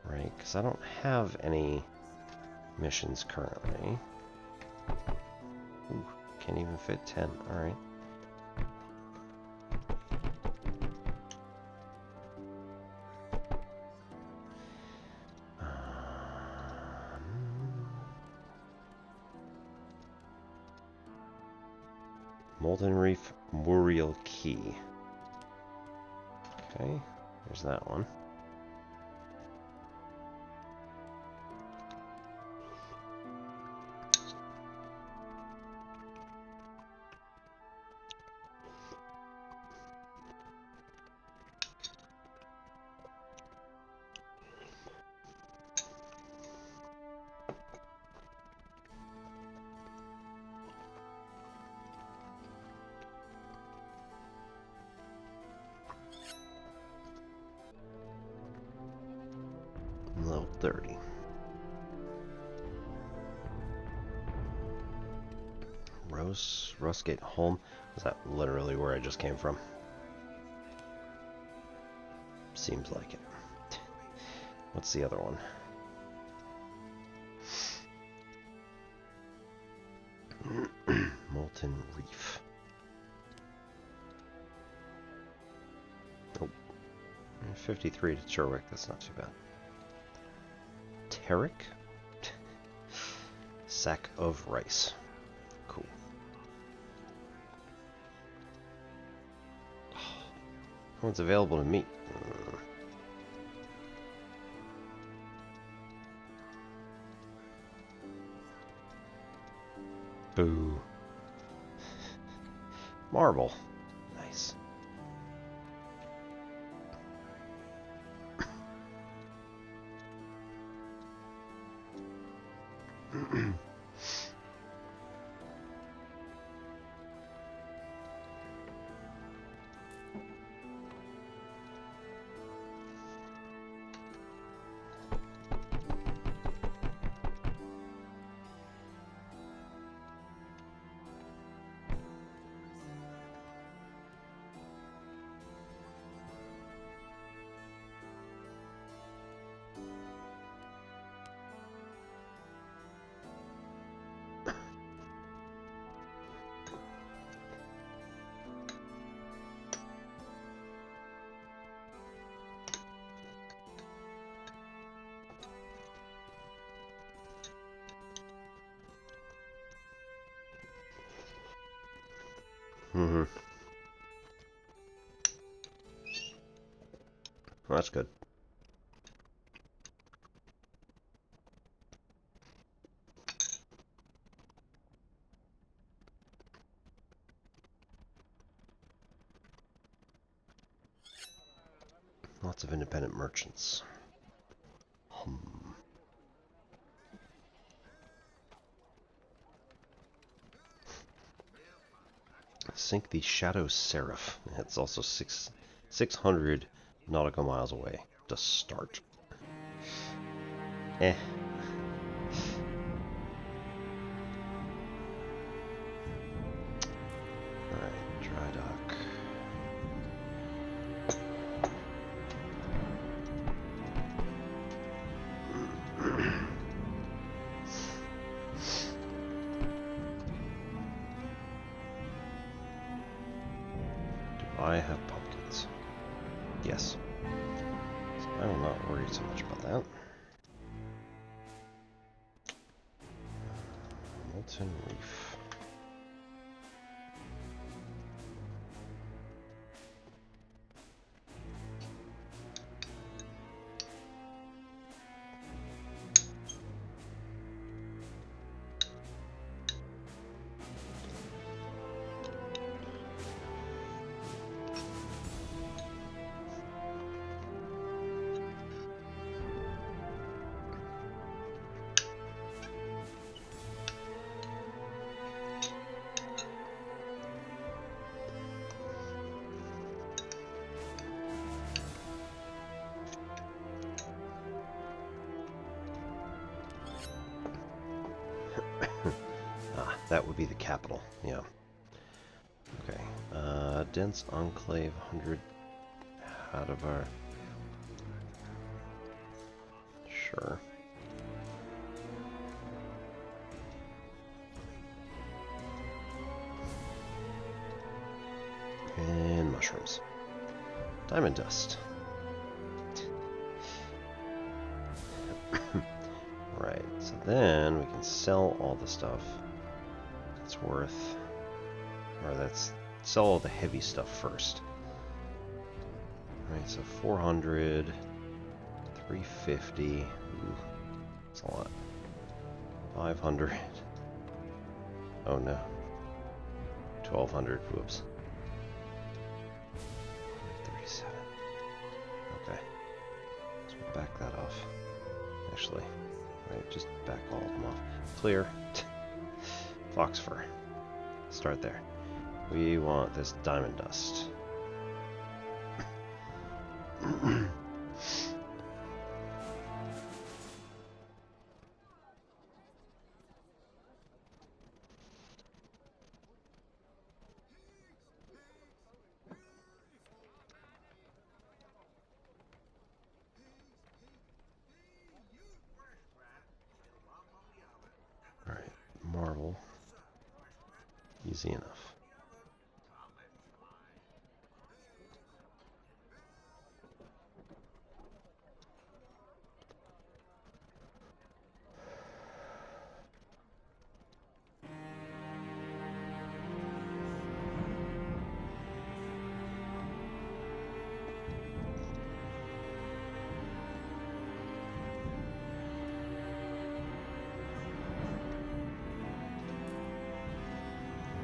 Right, because I don't have any missions currently. Ooh, can't even fit 10. Alright. Molten Reef Muriel Key. Okay, there's that one. Level 30. Rosegate Home. Is that literally where I just came from? Seems like it. What's the other one? Molten Reef. Oh. 53 to Cherwick, that's not too bad. Terrick? Sack of rice. Cool. Oh, it's available to meet. Boo. Marble. Nice. Mm-hmm. Well, that's good. Lots of independent merchants. Sink the Shadow Seraph. It's also 600 nautical miles away to start. Eh. Alright, dry dock. I have pumpkins. Yes. So I will not worry so much about that. Molten Reef. That would be the capital, yeah. Okay, dense enclave, 100 out of our... Sure. And mushrooms. Diamond dust. Right, so then we can sell all the stuff. It's worth Or let's sell all the heavy stuff first. Alright, so 400, 350. Ooh, that's a lot. 500. Oh no. 1200. Whoops. 37. Okay. Let's back that off. Actually, right, just back all of them off. Clear. Fox fur. Start there. We want this diamond dust. Alright, marble. Easy enough.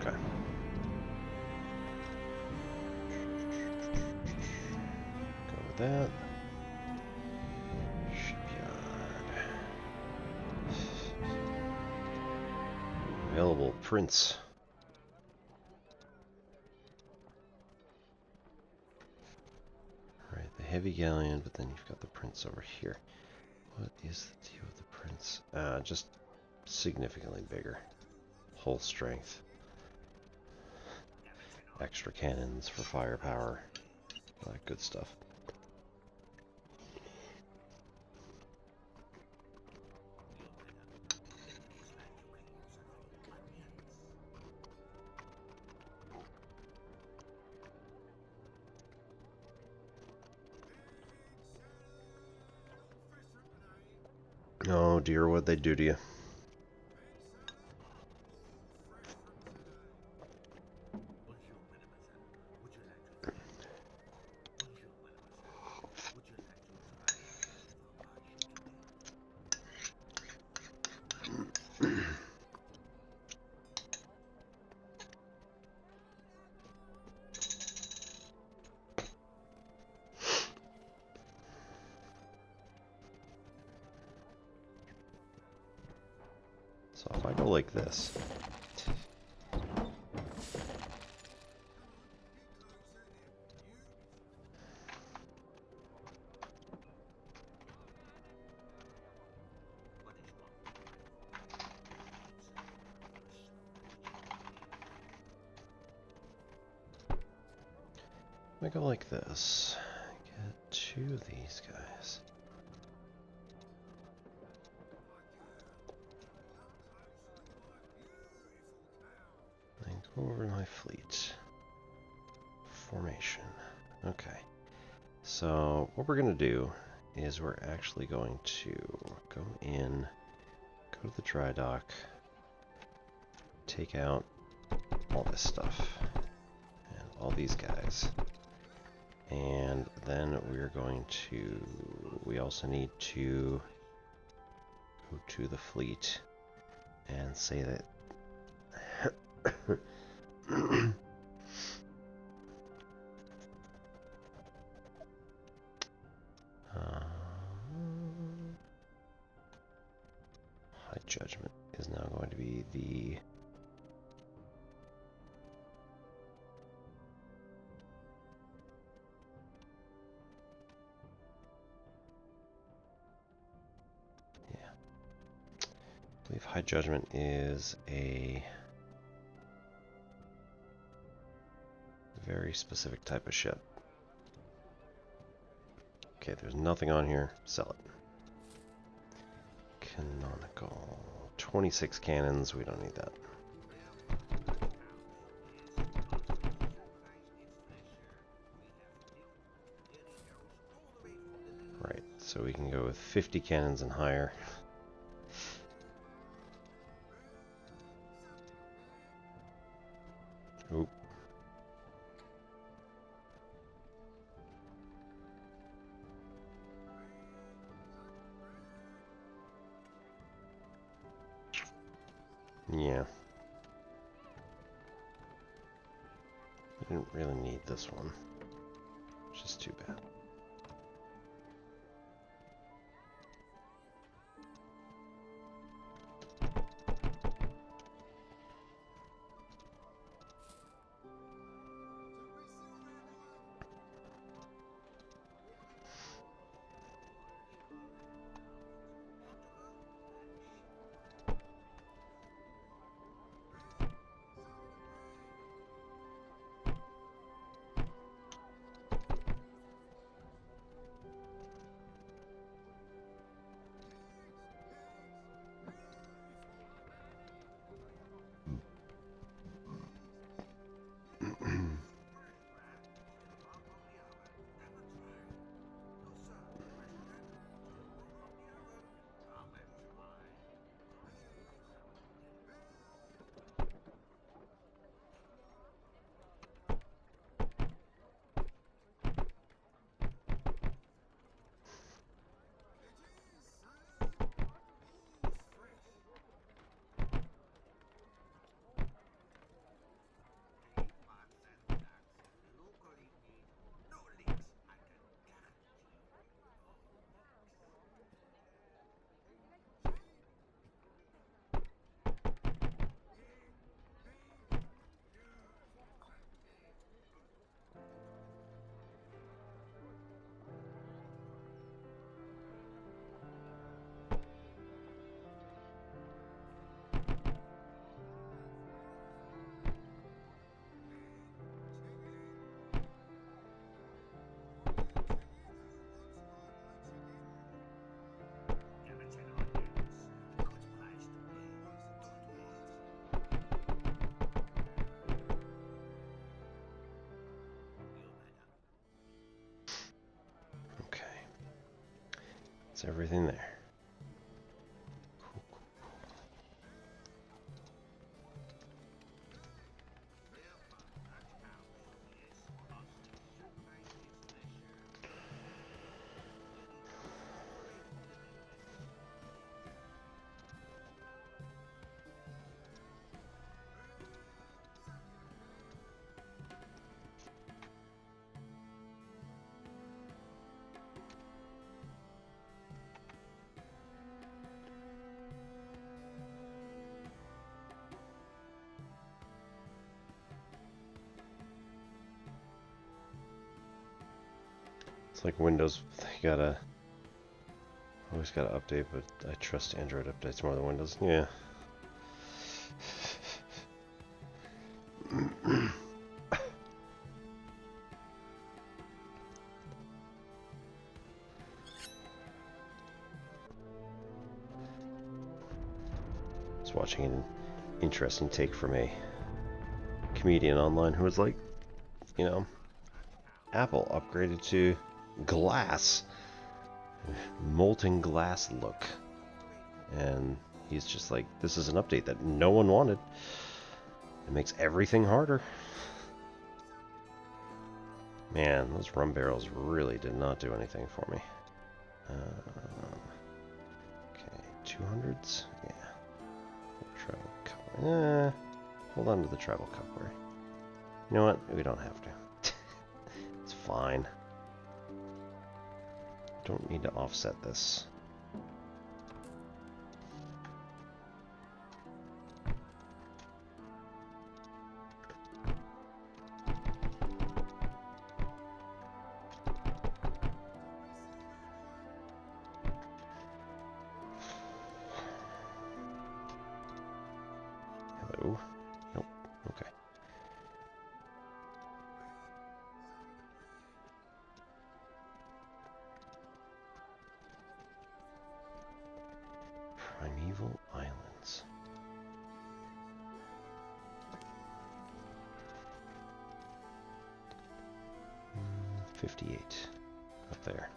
Okay. Go with that. Shipyard. Available prints. Alright, the heavy galleon, but then you've got the prints over here. What is the deal with the prints? Just significantly bigger. Hull strength. Extra cannons for firepower. All that good stuff. Oh dear, what'd they do to you? So if I go like this, I go like this, get two of these guys. Then go over my fleet. Formation. Okay. So what we're going to do is we're actually going to go in, go to the dry dock, take out all this stuff, and all these guys. And then we're going to, we also need to go to the fleet and say that High Judgment is now going to be the I believe High Judgment is a very specific type of ship. Okay, there's nothing on here. Sell it. Canonical. 26 cannons. We don't need that. Right, so we can go with 50 cannons and higher. Oop. Yeah. I didn't really need this one. Which is too bad. That's everything there. It's like Windows, they always gotta update, but I trust Android updates more than Windows. Yeah. I was watching an interesting take from a comedian online who was like, you know, Apple upgraded to glass, molten glass look, and he's just like, this is an update that no one wanted. It makes everything harder. Man, those rum barrels really did not do anything for me. Okay, 200s? Yeah. Travel cover. Hold on to the travel cutlery. You know what? We don't have to. It's fine. Don't need to offset this. Hello? Nope. Okay. Primeval Islands. Mm, 58. Up there.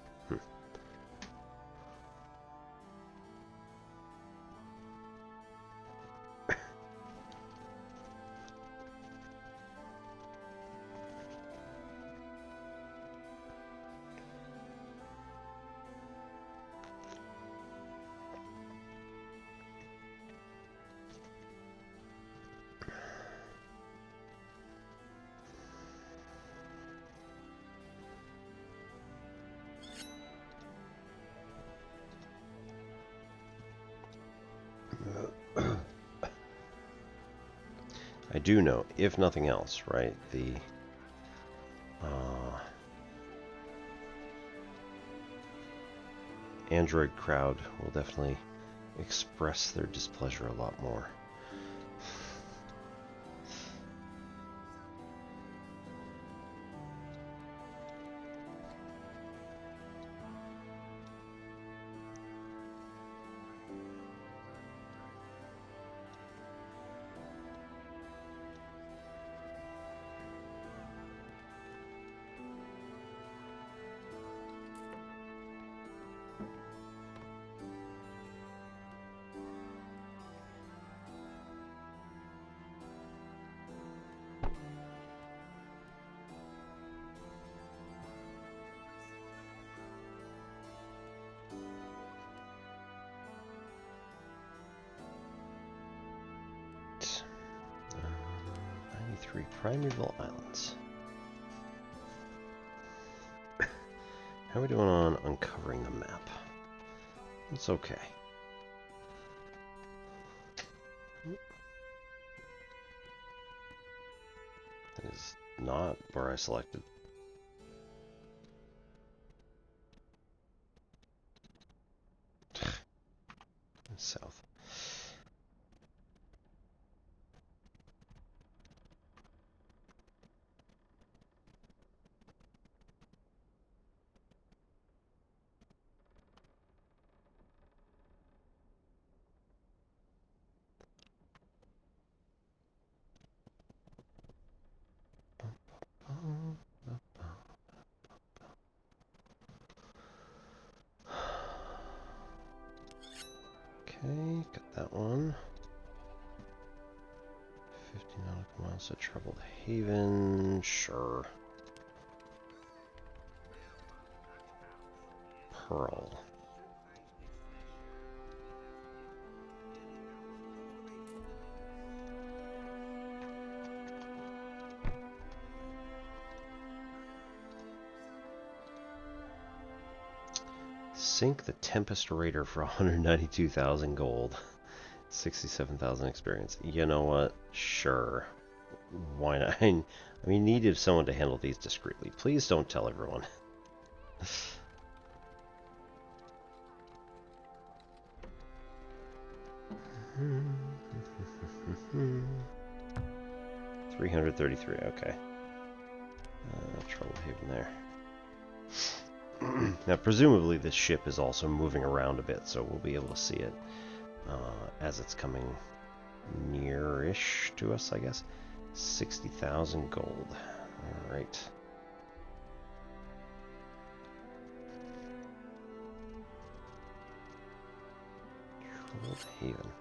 I do know, if nothing else, right, the Android crowd will definitely express their displeasure a lot more. Primeval Islands. How are we doing on uncovering the map? It's okay. That is not where I selected. South. Okay, got that one. 50 nautical miles to Troubled Haven, sure. Pearl. Sink the Tempest Raider for 192,000 gold. 67,000 experience. You know what? Sure. Why not? I mean, needed someone to handle these discreetly. Please don't tell everyone. $333. Okay. Troubled Haven there. Now, presumably, this ship is also moving around a bit, so we'll be able to see it as it's coming near-ish to us, I guess. 60,000 gold. All right. Troubled Haven.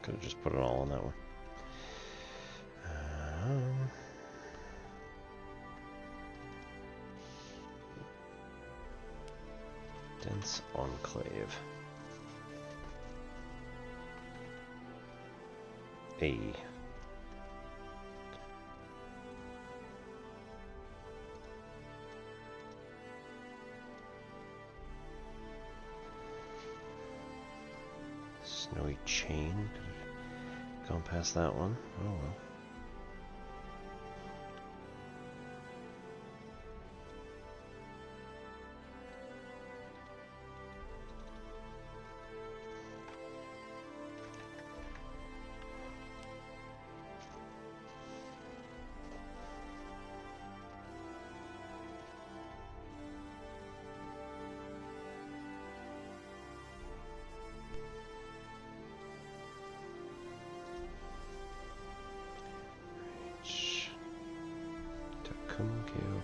Could have just put it all on that one. Dense Enclave. A. Snowy Chain. Gone past that one. Oh well.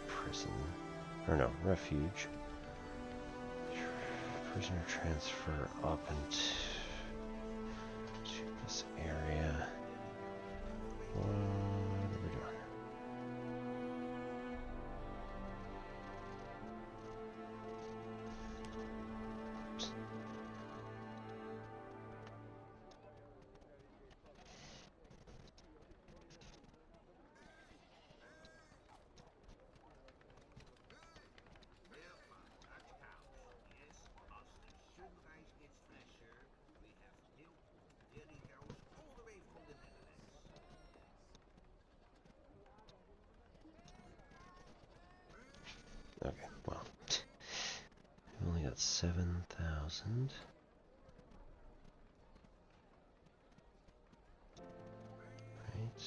Prison. Or no, refuge. Prisoner transfer up into this area. What are we doing? Okay, well. We've only got 7,000. Right.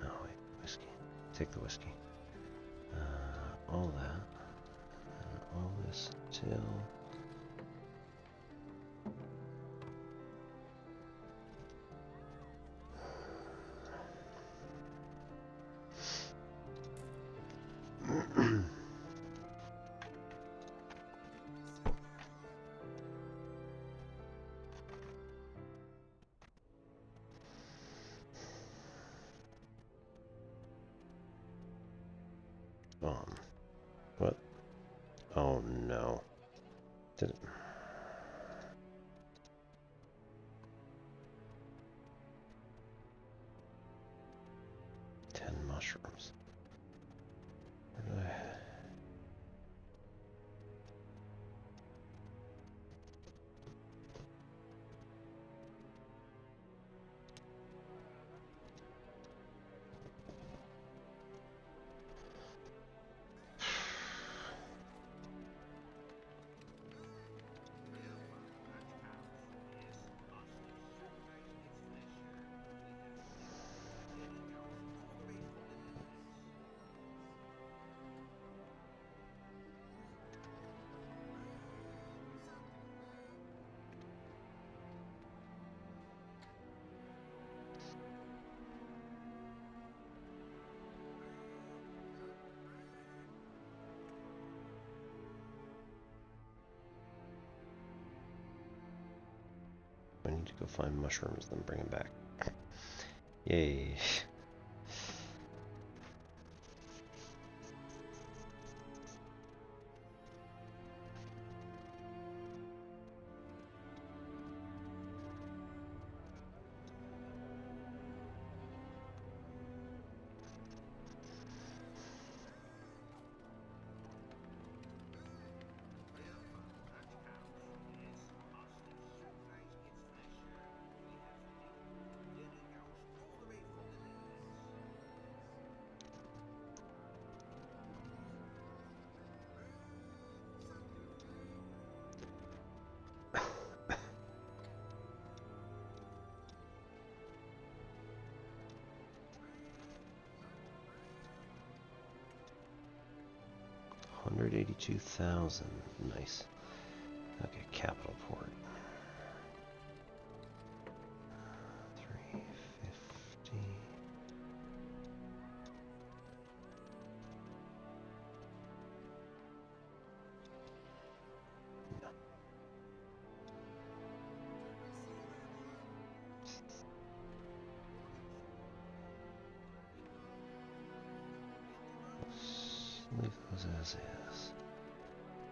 Oh, wait, whiskey. Take the whiskey. All that. And all this till... What? Oh no. Did it? 10 mushrooms. Where did I... 'Cause I need to go find mushrooms, then bring them back. Yay. $182,000. Nice. Okay, capital port. 350. No. Leave those as is.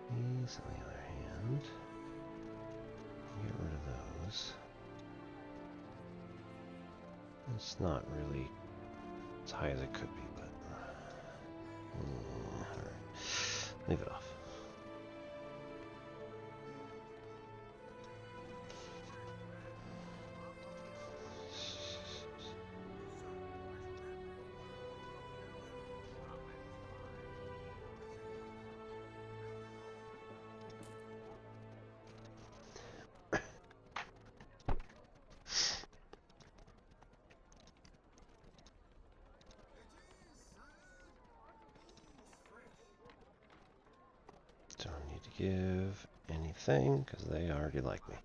These, on the other hand, get rid of those. It's not really as high as it could be, but alright. Leave it off. Don't need to give anything because they already like me.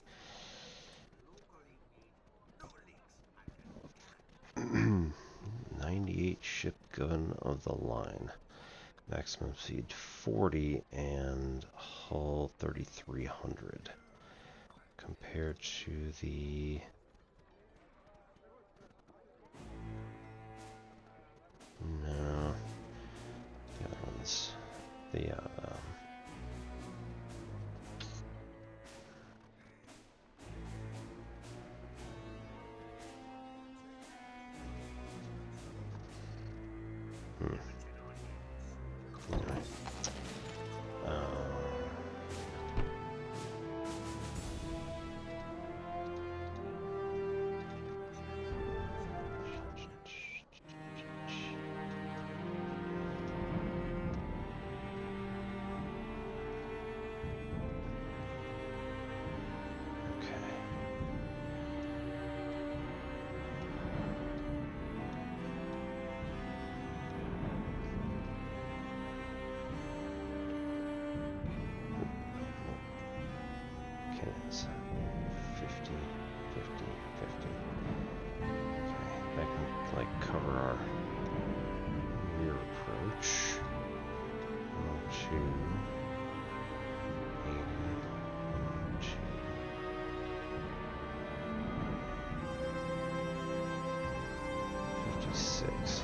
98 ship gun of the line. Maximum speed 40 and hull 3,300. Compared to the... No. The other ones. The, cover our rear approach. 102, 80, 102. 56.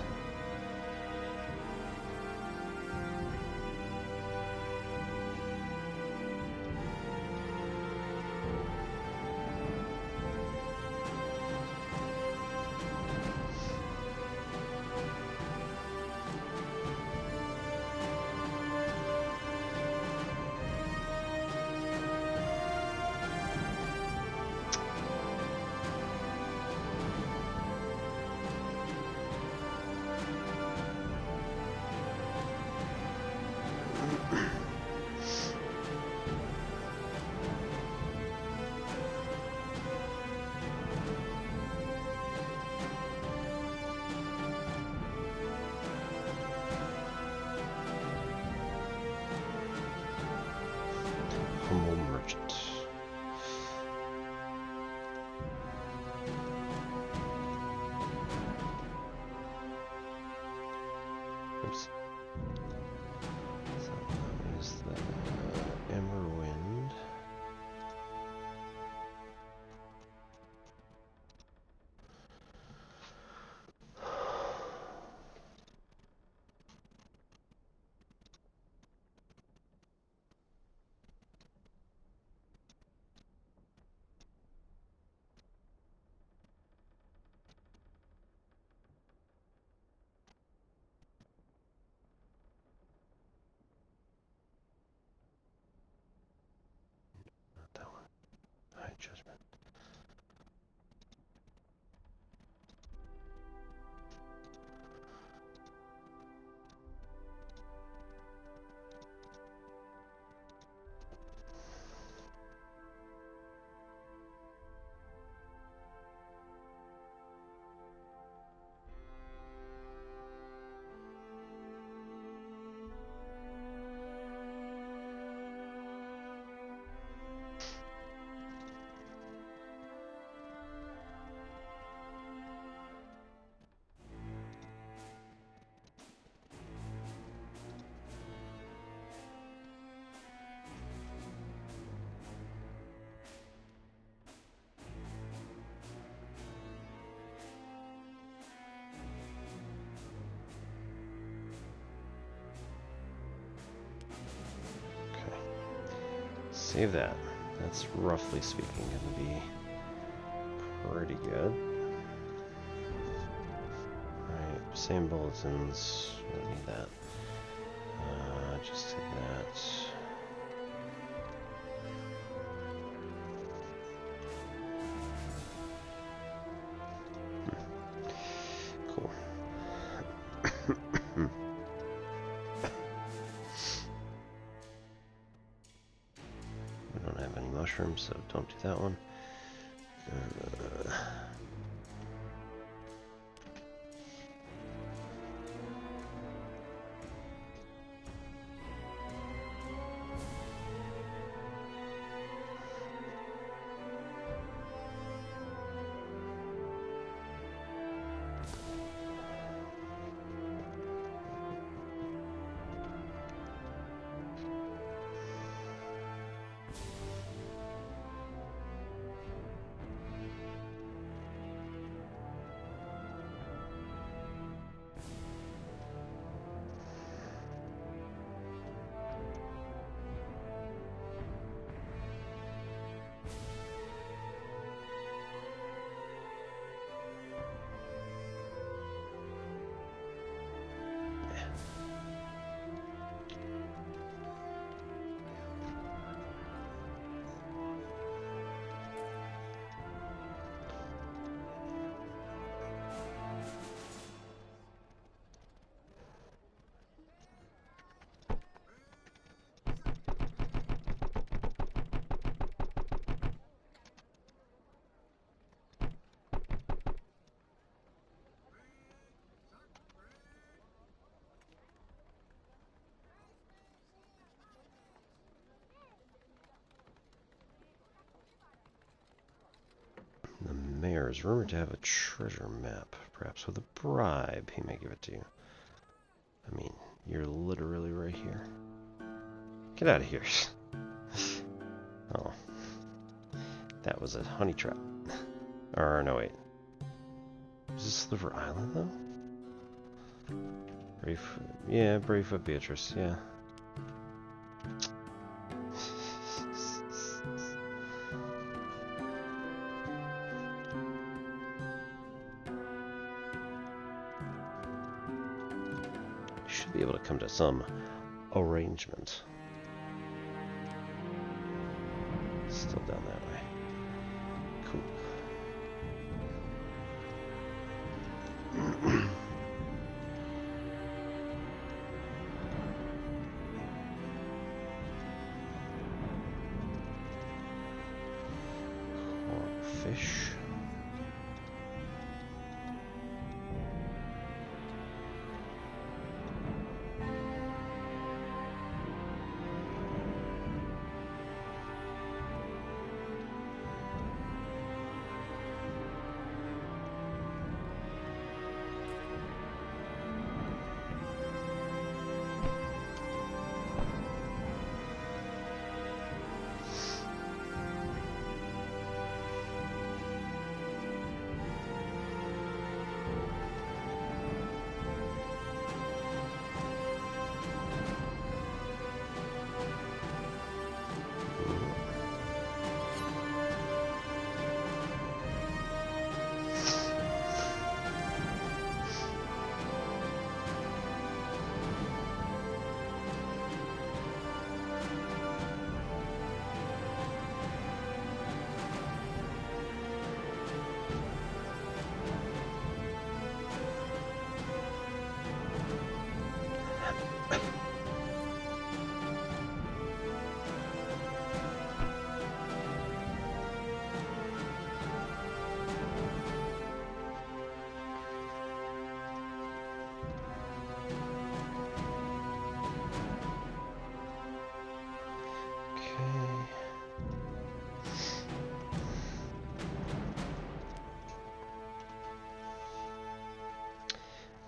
Humble merchant. Oops. So that is the Emerwind. Not that one. High judgment. Save that. That's roughly speaking going to be pretty good. Alright, same bulletins. We don't need that. Just take that. Cool. Mushrooms, so don't do that one. The mayor is rumored to have a treasure map. Perhaps with a bribe, he may give it to you. I mean, you're literally right here. Get out of here. Oh. That was a honey trap. Or, no, wait. Is this Sliver Island, though? Yeah, Bravefoot Beatrice, yeah. Should be able to come to some arrangement. Still down that way. Cool. Fish.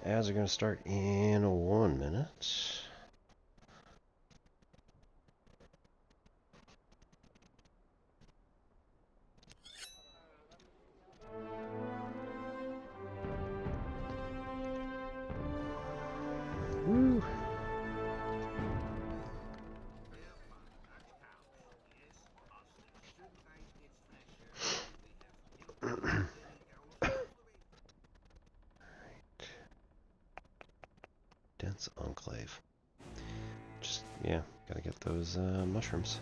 Ads are going to start in 1 minute. Woo! Dense enclave. Just, yeah, gotta get those mushrooms.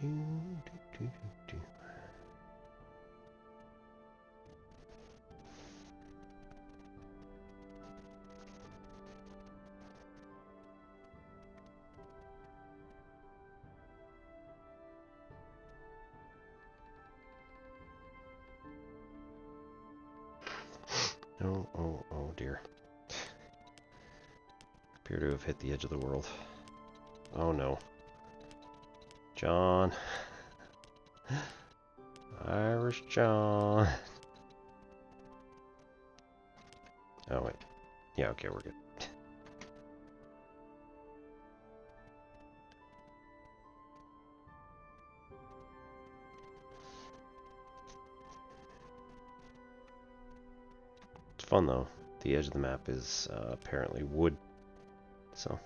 Oh, oh, oh dear. Appear to have hit the edge of the world. Oh no. John. Irish John. Oh wait. Yeah, okay, we're good. It's fun though. The edge of the map is apparently wood. So.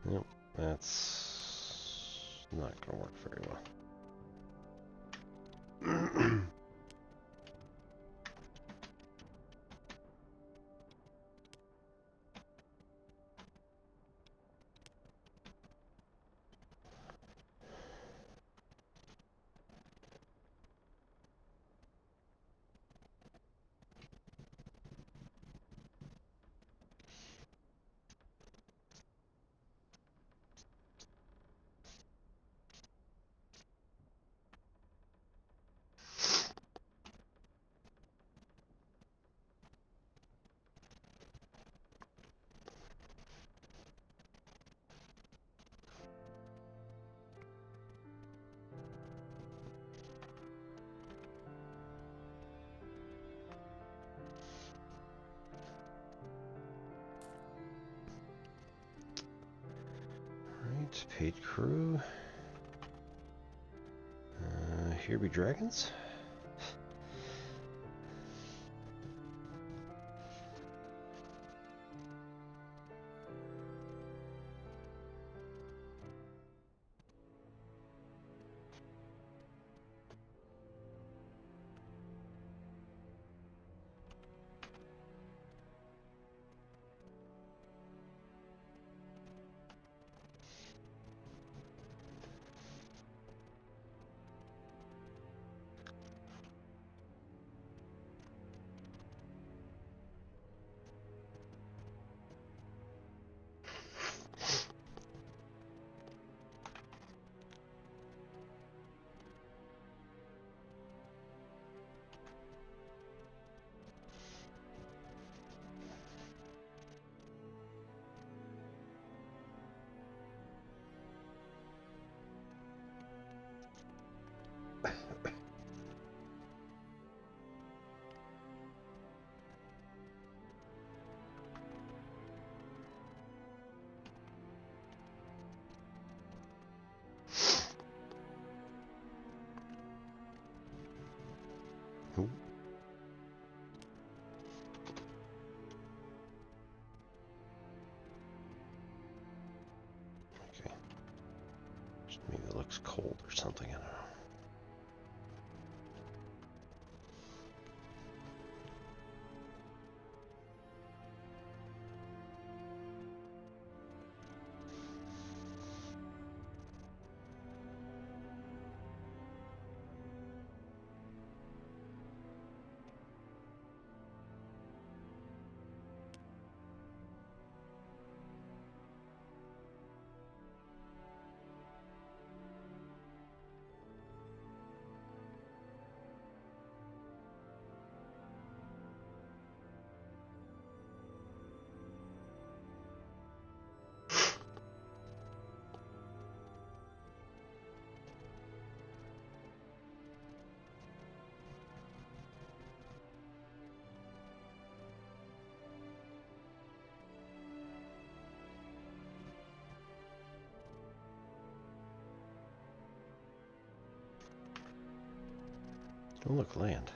Nope, that's not going to work very well. Paid crew. Here be dragons. Ooh. Okay. Just maybe it looks cold or something, I don't know. Oh, look, land.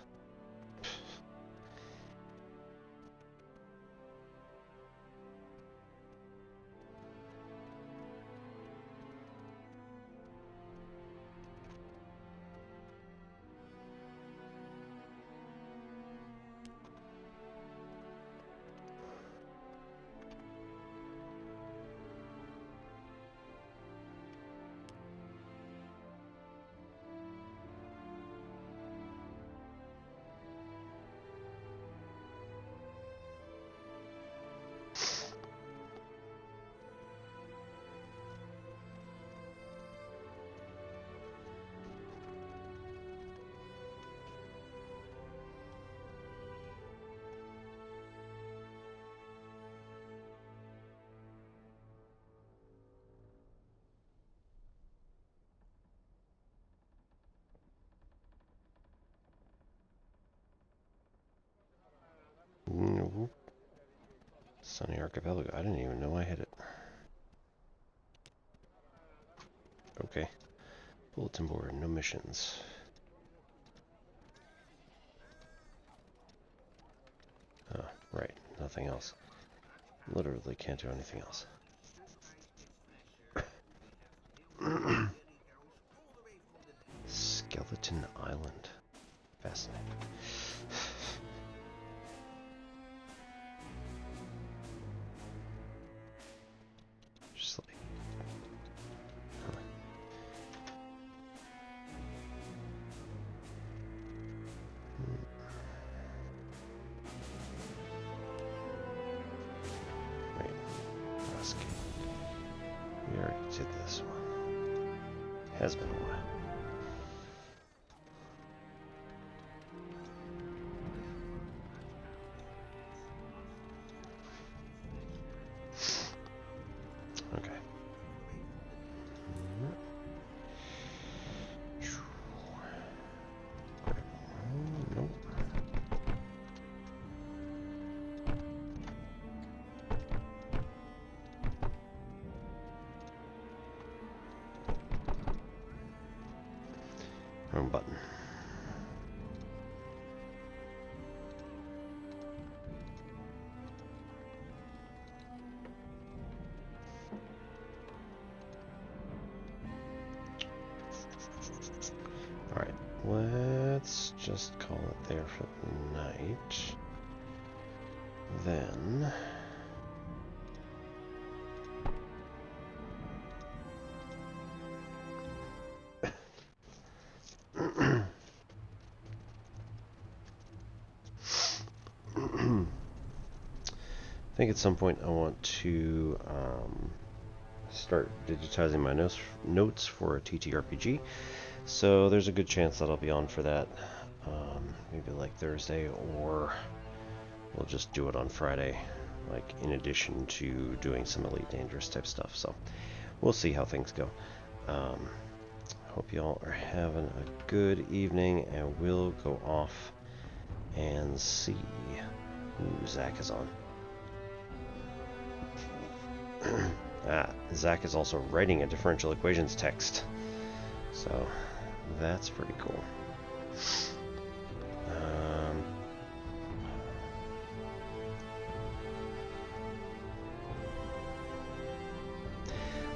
Sunny Archipelago. I didn't even know I hit it. Okay. Bulletin board, no missions. Oh, right. Nothing else. Literally can't do anything else. Skeleton Island. Fascinating. Just like... Huh. Wait. Escape. We already did this one. Has been a while. Okay. Nope. Wrong button. Alright, let's just call it there for the night. Then... I think at some point I want to start digitizing my notes for a TTRPG. So there's a good chance that I'll be on for that. Maybe like Thursday, or we'll just do it on Friday, like in addition to doing some Elite Dangerous type stuff. So we'll see how things go. Hope y'all are having a good evening, and we'll go off and see who Zach is on. Zach is also writing a differential equations text, so that's pretty cool.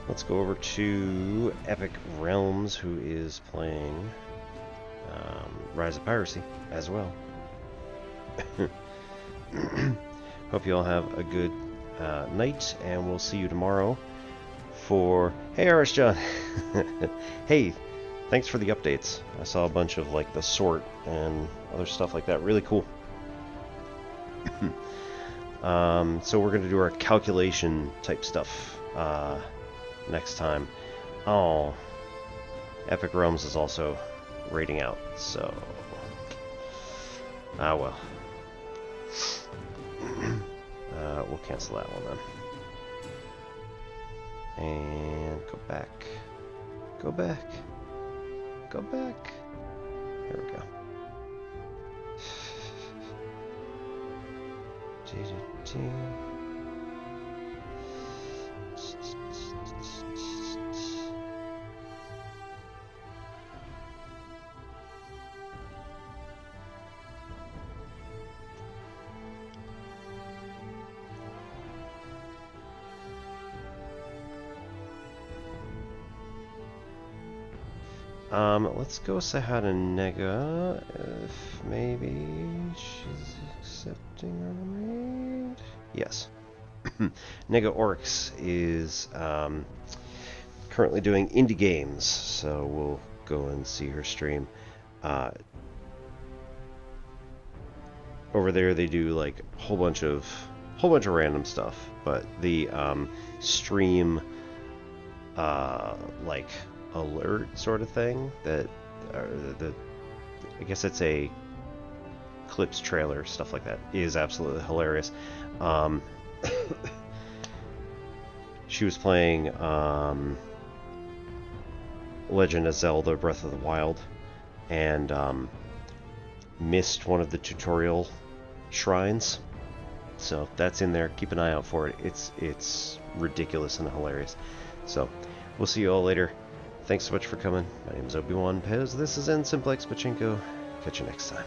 Let's go over to Epic Realms, who is playing Rise of Piracy as well. Hope you all have a good night, and we'll see you tomorrow for... Hey, Irish John! Hey, thanks for the updates. I saw a bunch of like the sort and other stuff like that. Really cool. So we're going to do our calculation type stuff next time. Oh, Epic Realms is also raiding out, so... Ah, well. We'll cancel that one then. And go back. Go back. Go back. There we go. Let's go say hi to Nega, if maybe she's accepting our raid. Yes. Nega Oryx is currently doing indie games, so we'll go and see her stream. Over there they do like a whole bunch of random stuff, but the stream like alert sort of thing that I guess it's a clips trailer, stuff like that, is absolutely hilarious. She was playing Legend of Zelda Breath of the Wild and missed one of the tutorial shrines, So that's in there. Keep an eye out for it. It's ridiculous and hilarious. So we'll see you all later. Thanks so much for coming. My name is Obi-Wan Pez. This is N Simplex Pachinko. Catch you next time.